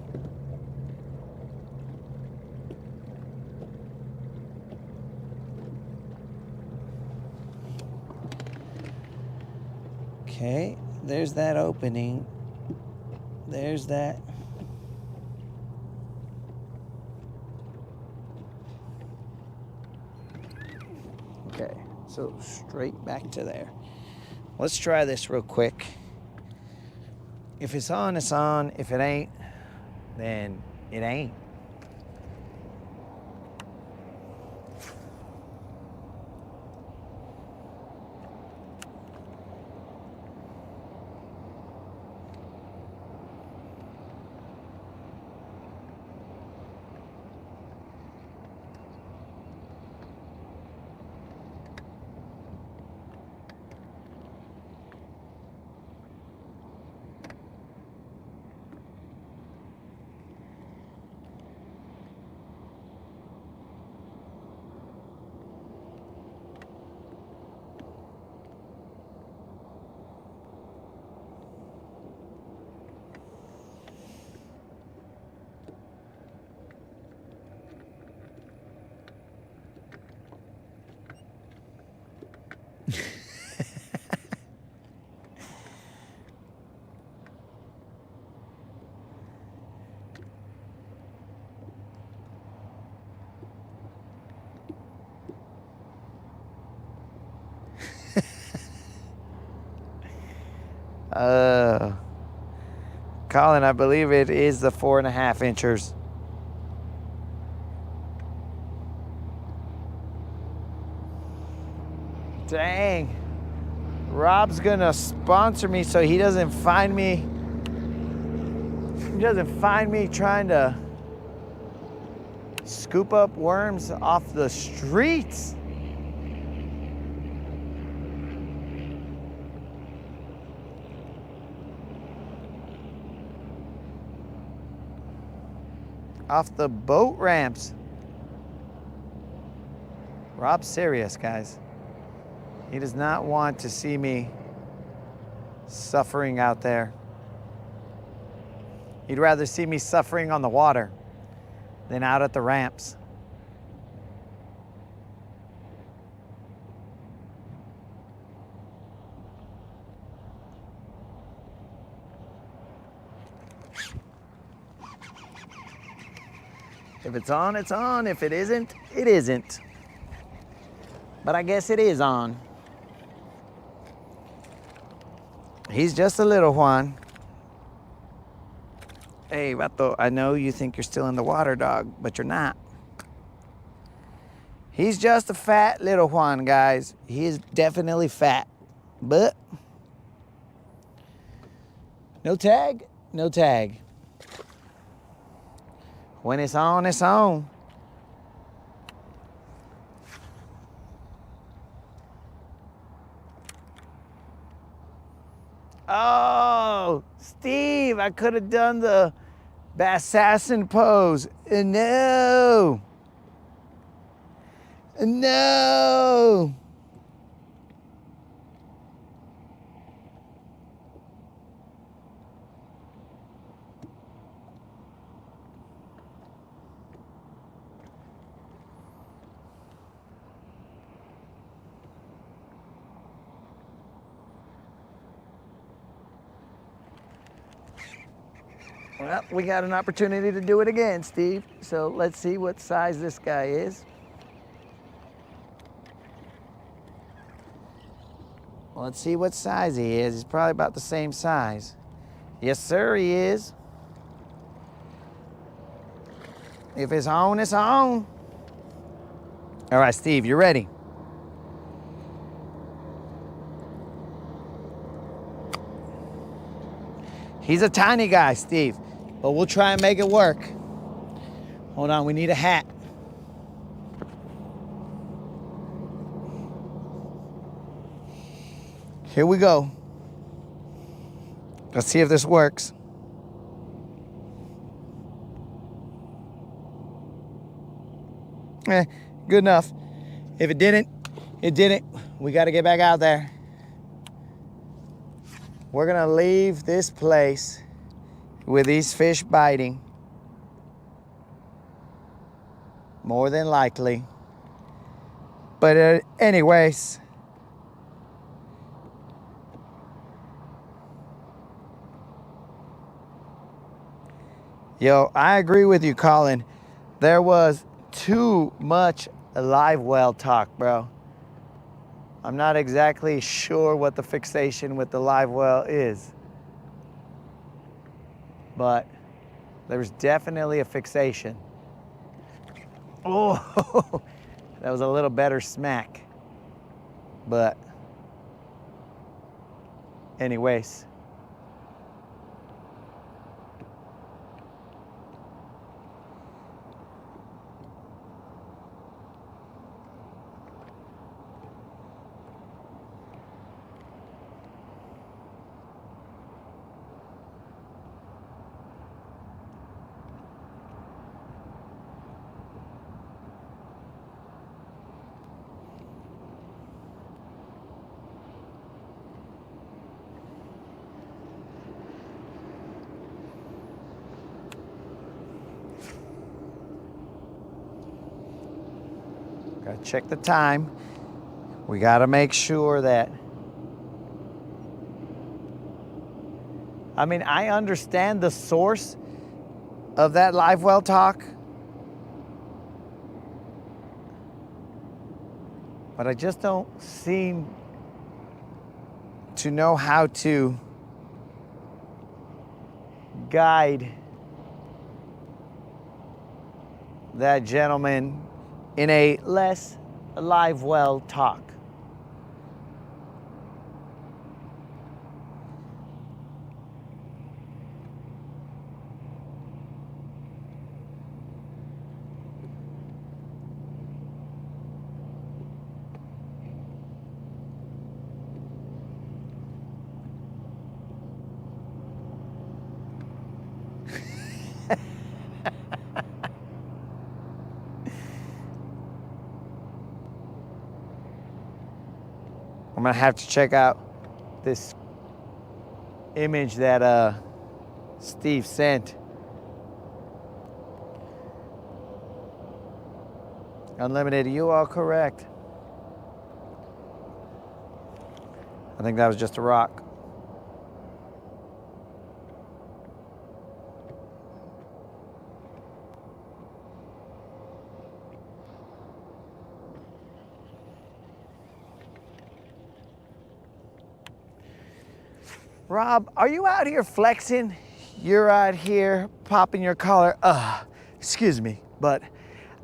Okay, there's that opening. There's that. Okay, so straight back to there. Let's try this real quick. If it's on, it's on. If it ain't, then it ain't. Colin, I believe it is the 4.5 inchers. Dang. Rob's gonna sponsor me so he doesn't find me. He doesn't find me trying to scoop up worms off the streets. Off the boat ramps. Rob's serious, guys. He does not want to see me suffering out there. He'd rather see me suffering on the water than out at the ramps. If it's on, it's on. If it isn't, it isn't. But I guess it is on. He's just a little Juan. Hey, vato, I know you think you're still in the water, dog, but you're not. He's just a fat little Juan, guys. He is definitely fat, but no tag, no tag. When it's on, it's on. Oh, Steve, I could have done the assassin pose. No. No. Well, we got an opportunity to do it again, Steve. So let's see what size this guy is. Let's see what size he is. He's probably about the same size. Yes, sir, he is. If it's on, it's on. All right, Steve, you ready? He's a tiny guy, Steve, but we'll try and make it work. Hold on, we need a hat. Here we go. Let's see if this works. Good enough. If it didn't, it didn't. We got to get back out there. We're gonna leave this place with these fish biting. More than likely. But anyways. Yo, I agree with you, Colin. There was too much live well talk, bro. I'm not exactly sure what the fixation with the live well is, but there's definitely a fixation. Oh, that was a little better smack, but anyways. Gotta check the time. We gotta make sure that, I mean, I understand the source of that live well talk, but I just don't seem to know how to guide that gentleman in a less live well talk. I'm gonna have to check out this image that Steve sent. Unlimited, you are correct. I think that was just a rock. Rob, are you out here flexing? You're out here popping your collar. Excuse me, but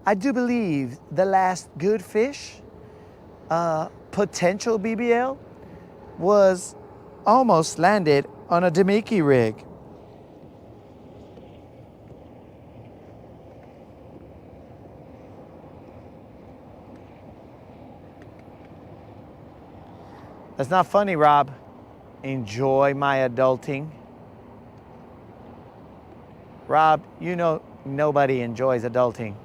I do believe the last good fish, potential BBL, was almost landed on a Demiki rig. That's not funny, Rob. Enjoy my adulting. Rob, you know nobody enjoys adulting.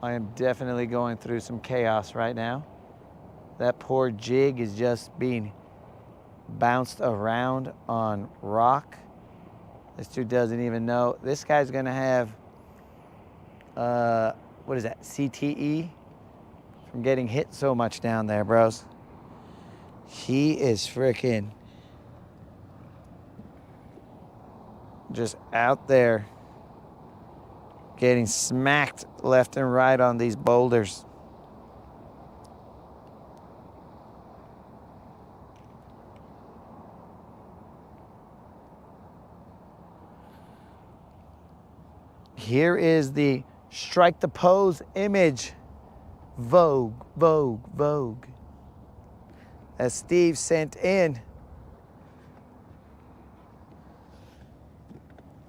I am definitely going through some chaos right now. That poor jig is just being bounced around on rock. This dude doesn't even know. This guy's gonna have, what is that, CTE? From getting hit so much down there, bros. He is freaking just out there getting smacked left and right on these boulders. Here is the strike the pose image. Vogue, Vogue, Vogue. As Steve sent in.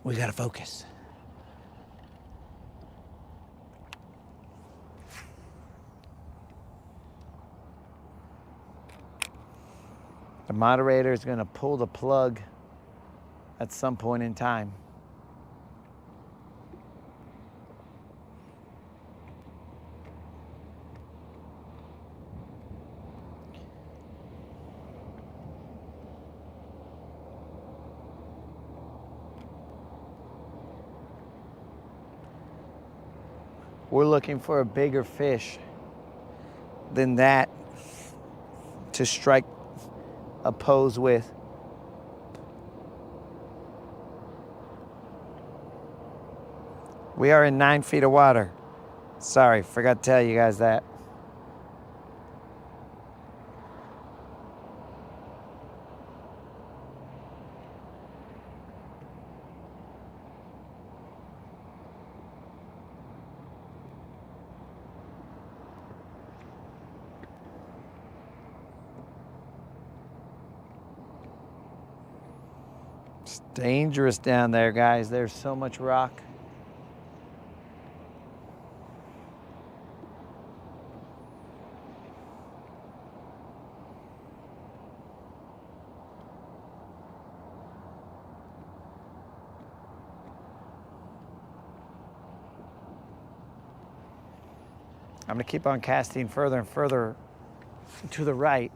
We gotta focus. The moderator is gonna pull the plug at some point in time. We're looking for a bigger fish than that to strike a pose with. We are in 9 feet of water. Sorry, forgot to tell you guys that. It's dangerous down there, guys. There's so much rock. I'm gonna keep on casting further and further to the right.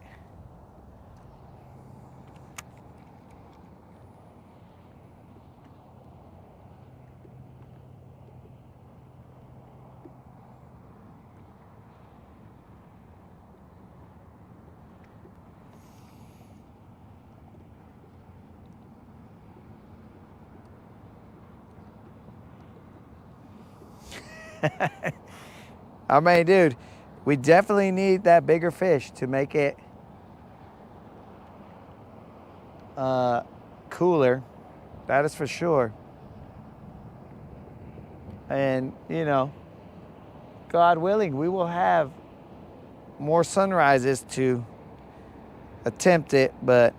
I mean, dude, we definitely need that bigger fish to make it cooler. That is for sure. And, you know, God willing, we will have more sunrises to attempt it, but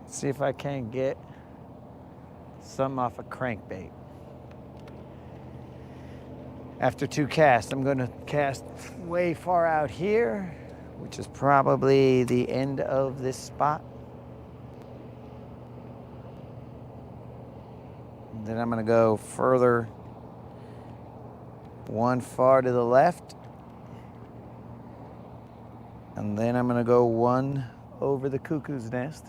see if I can get some off a crankbait. After 2 casts, I'm going to cast way far out here, which is probably the end of this spot. And then I'm going to go further, one far to the left. And then I'm going to go one over the cuckoo's nest.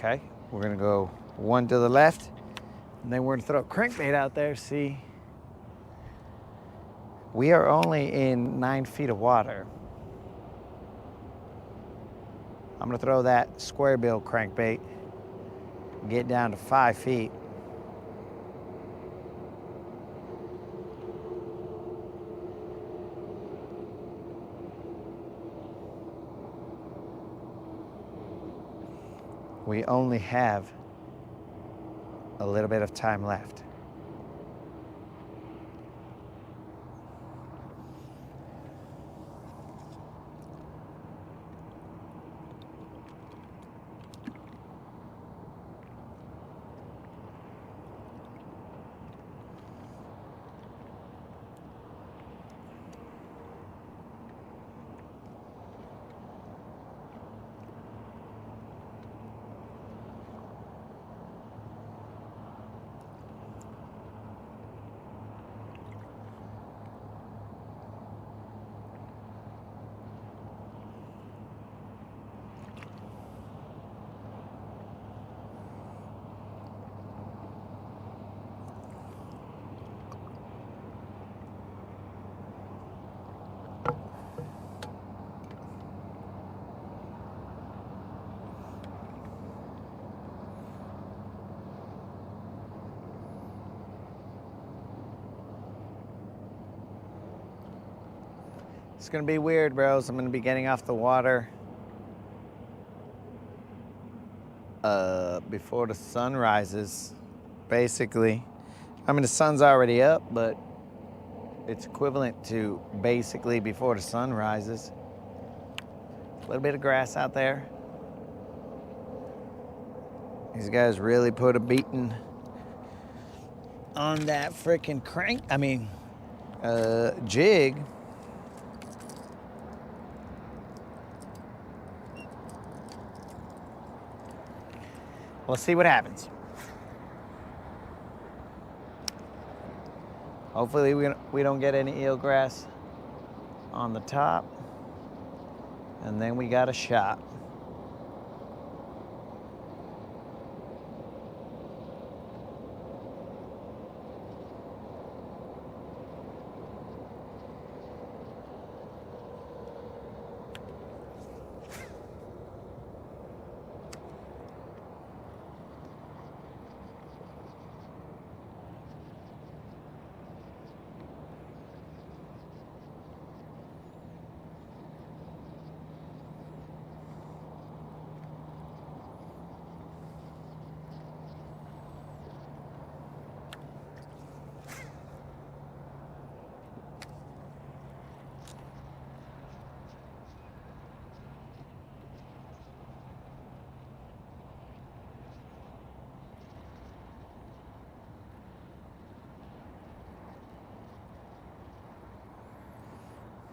Okay, we're gonna go one to the left, and then we're gonna throw a crankbait out there. See, we are only in 9 feet of water. I'm gonna throw that square bill crankbait, get down to 5 feet. We only have a little bit of time left. It's gonna be weird, bros. I'm gonna be getting off the water before the sun rises, basically. I mean, the sun's already up, but it's equivalent to basically before the sun rises. A little bit of grass out there. These guys really put a beating on that freaking jig. Let's see what happens. Hopefully we don't get any eelgrass on the top. And then we got a shot.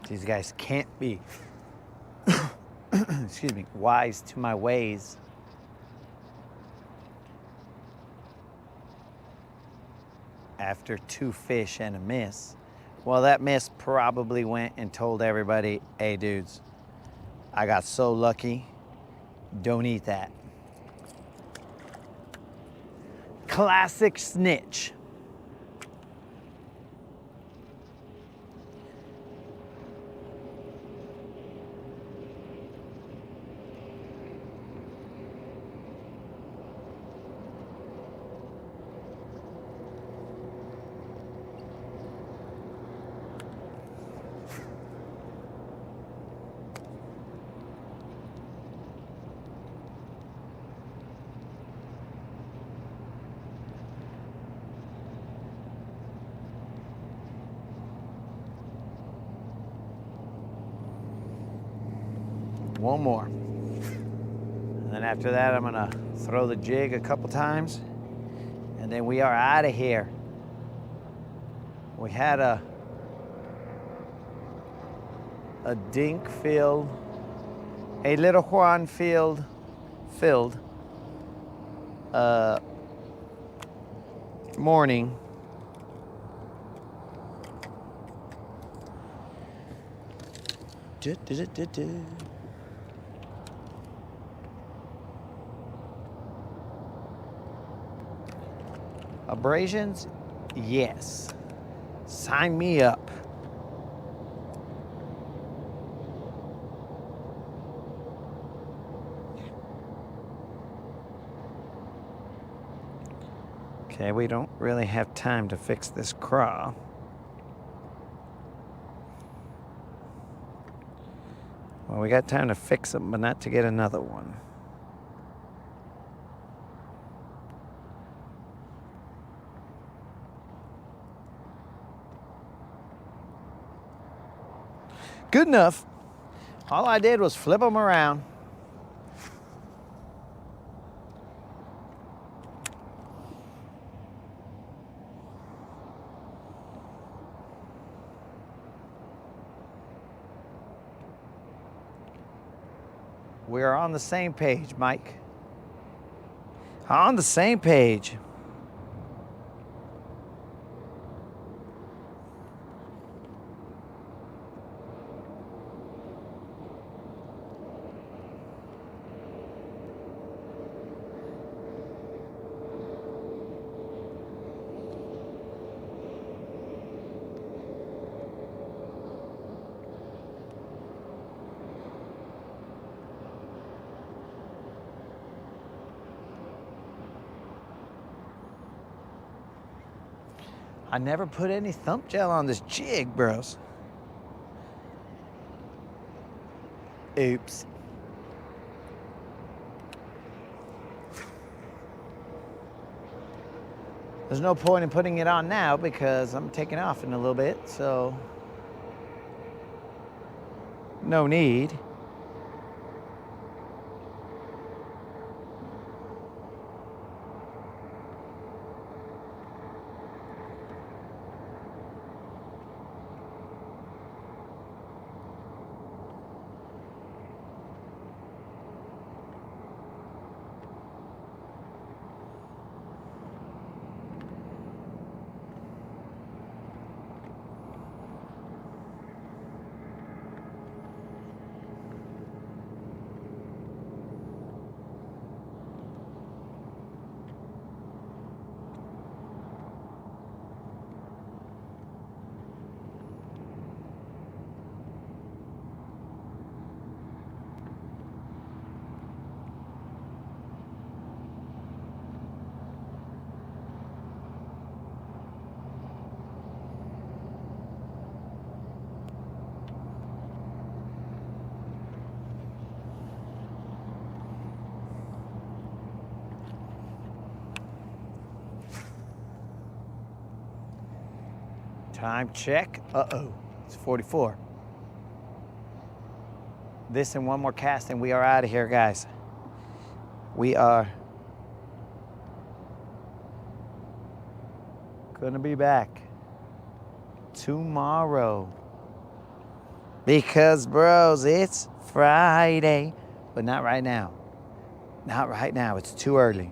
These guys can't be, excuse me, wise to my ways. After 2 fish and a miss. Well, that miss probably went and told everybody, hey dudes, I got so lucky, don't eat that. Classic snitch. One more. And then after that, I'm gonna throw the jig a couple times, and then we are out of here. We had a dink filled, a little Juan filled morning. Abrasions? Yes. Sign me up. Okay, we don't really have time to fix this craw. Well, we got time to fix them, but not to get another one. Good enough. All I did was flip them around. We are on the same page, Mike. On the same page. I never put any thump gel on this jig, bros. Oops. There's no point in putting it on now because I'm taking off in a little bit, so no need. Time check. Uh-oh, it's 44. This and one more cast and we are out of here, guys. We are gonna be back tomorrow. Because, bros, it's Friday. But not right now. Not right now. It's too early.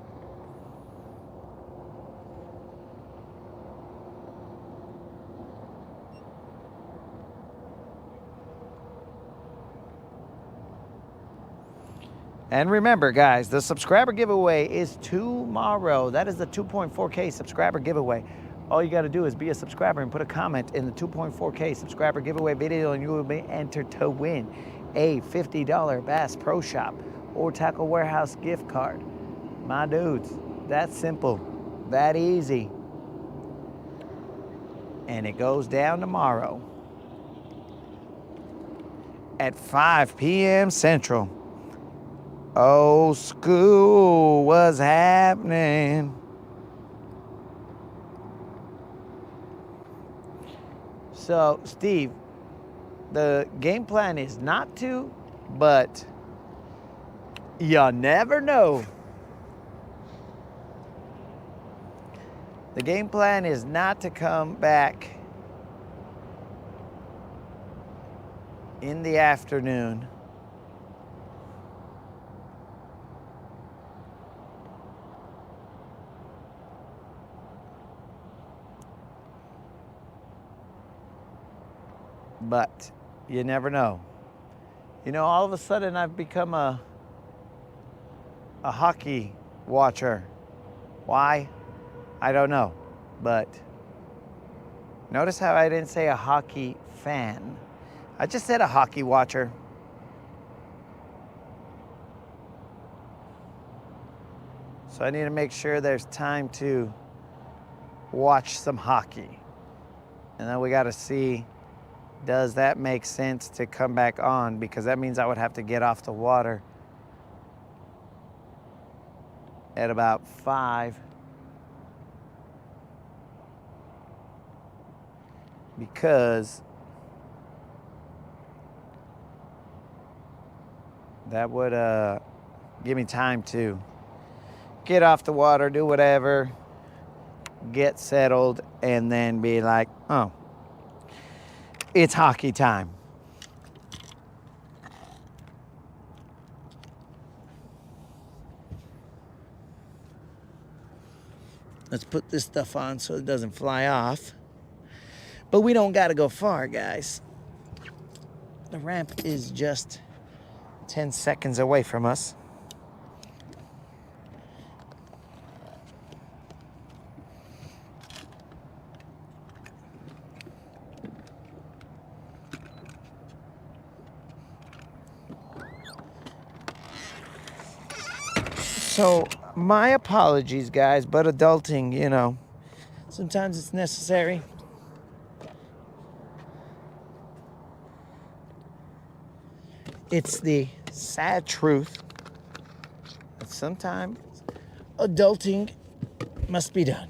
And remember, guys, the subscriber giveaway is tomorrow. That is the 2.4K subscriber giveaway. All you got to do is be a subscriber and put a comment in the 2.4K subscriber giveaway video, and you will be entered to win a $50 Bass Pro Shop or Tackle Warehouse gift card. My dudes, that's simple, that easy. And it goes down tomorrow at 5 p.m. Central. Oh, school was happening. So, Steve, the game plan is not to, but you never know. The game plan is not to come back in the afternoon. But you never know. You know, all of a sudden I've become a hockey watcher. Why? I don't know. But notice how I didn't say a hockey fan. I just said a hockey watcher. So I need to make sure there's time to watch some hockey. And then we got to see, does that make sense to come back on? Because that means I would have to get off the water at about 5. Because that would give me time to get off the water, do whatever, get settled, and then be like, oh, it's hockey time. Let's put this stuff on so it doesn't fly off. But we don't gotta go far, guys. The ramp is just 10 seconds away from us. So, my apologies, guys, but adulting, you know, sometimes it's necessary. It's the sad truth that sometimes adulting must be done.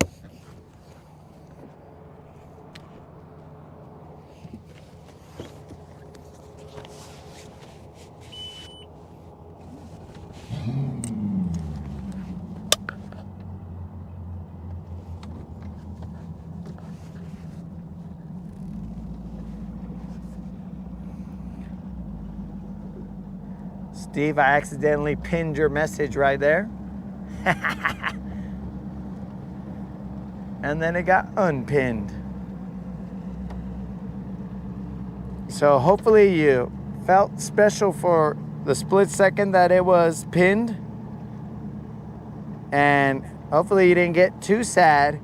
Steve, I accidentally pinned your message right there. And then it got unpinned. So hopefully you felt special for the split second that it was pinned. And hopefully you didn't get too sad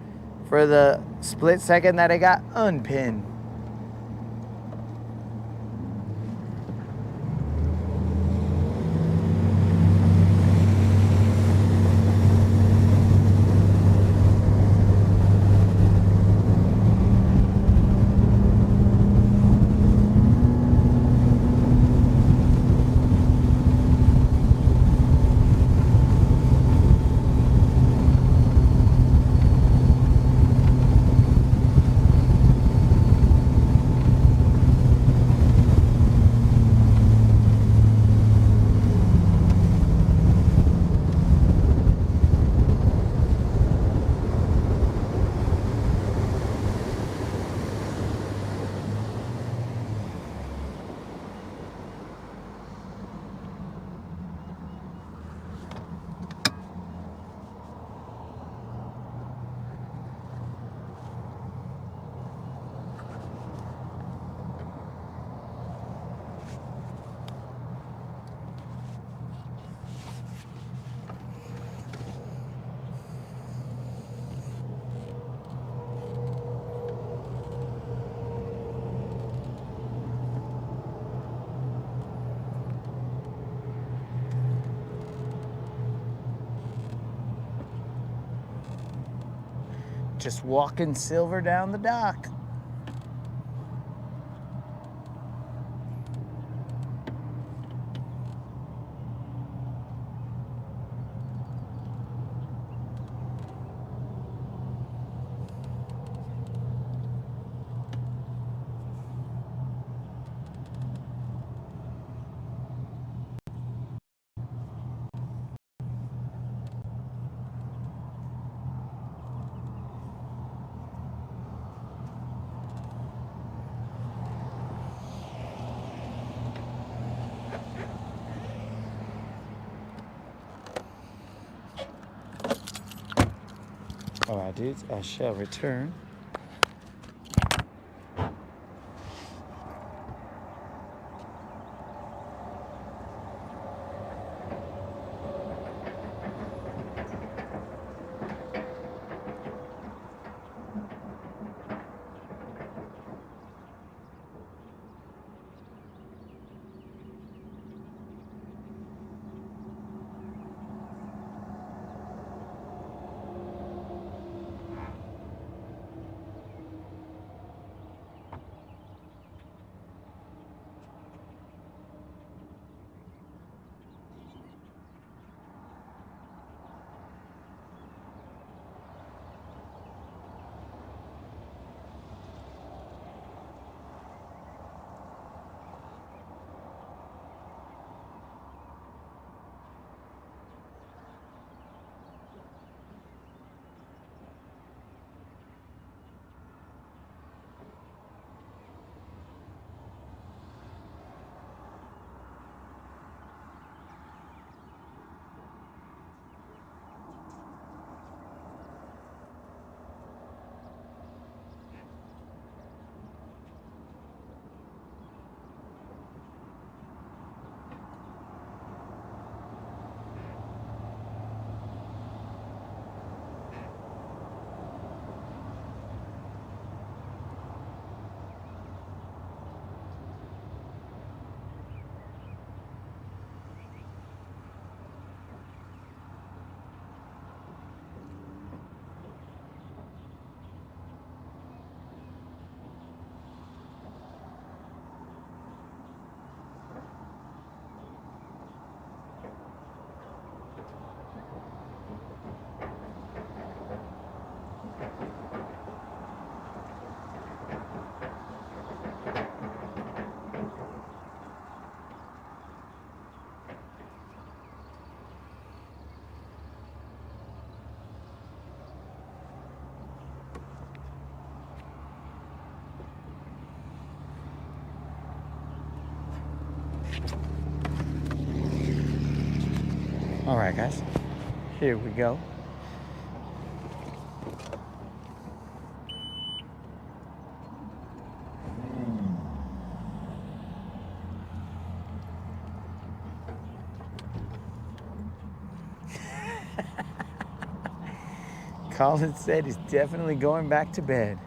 for the split second that it got unpinned. Just walking silver down the dock. All right, dudes, I shall return. All right, guys, here we go. Colin said he's definitely going back to bed.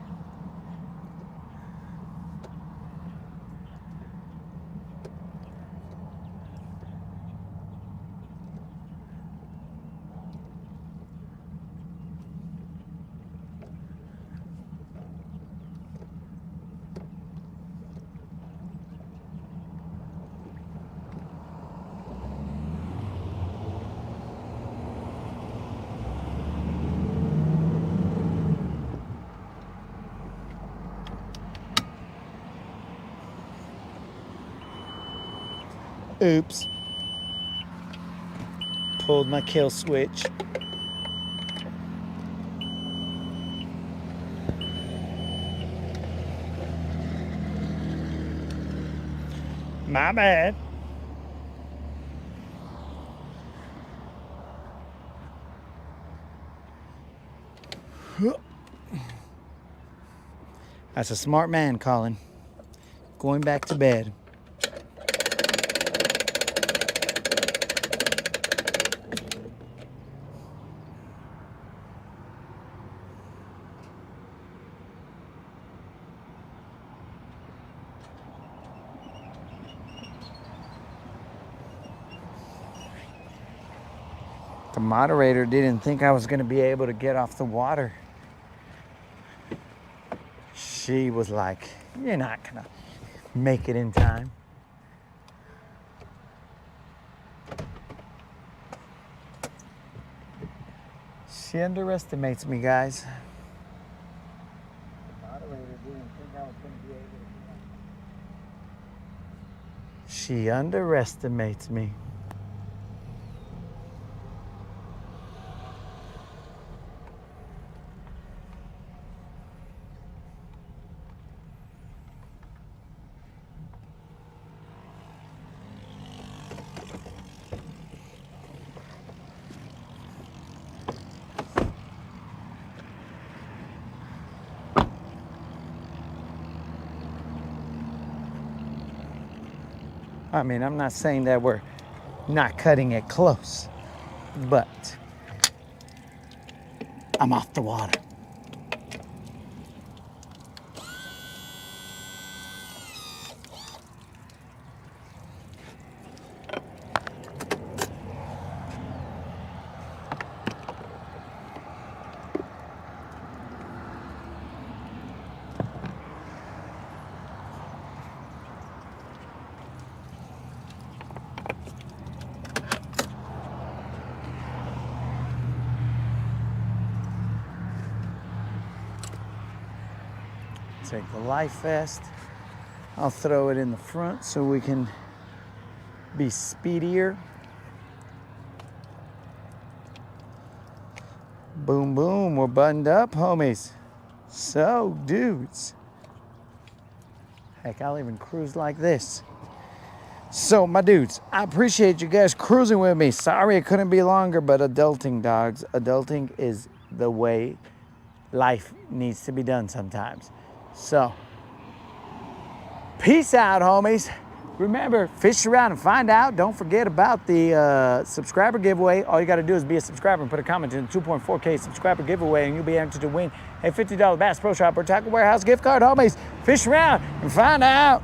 Oops. Pulled my kill switch. My bad. That's a smart man, Colin. Going back to bed. The moderator didn't think I was going to be able to get off the water. she was like, you're not gonna make it in time. She underestimates me, guys. She underestimates me. I mean, I'm not saying that we're not cutting it close, but I'm off the water. Take the life vest. I'll throw it in the front so we can be speedier. Boom, boom, we're buttoned up, homies. So, dudes. Heck, I'll even cruise like this. So, my dudes, I appreciate you guys cruising with me. Sorry it couldn't be longer, but adulting, dogs. Adulting is the way life needs to be done sometimes. So, peace out, homies. Remember, fish around and find out. Don't forget about the subscriber giveaway. All you got to do is be a subscriber and put a comment in the 2.4K subscriber giveaway, and you'll be entered to win a $50 Bass Pro Shop or Tackle Warehouse gift card, homies. Fish around and find out.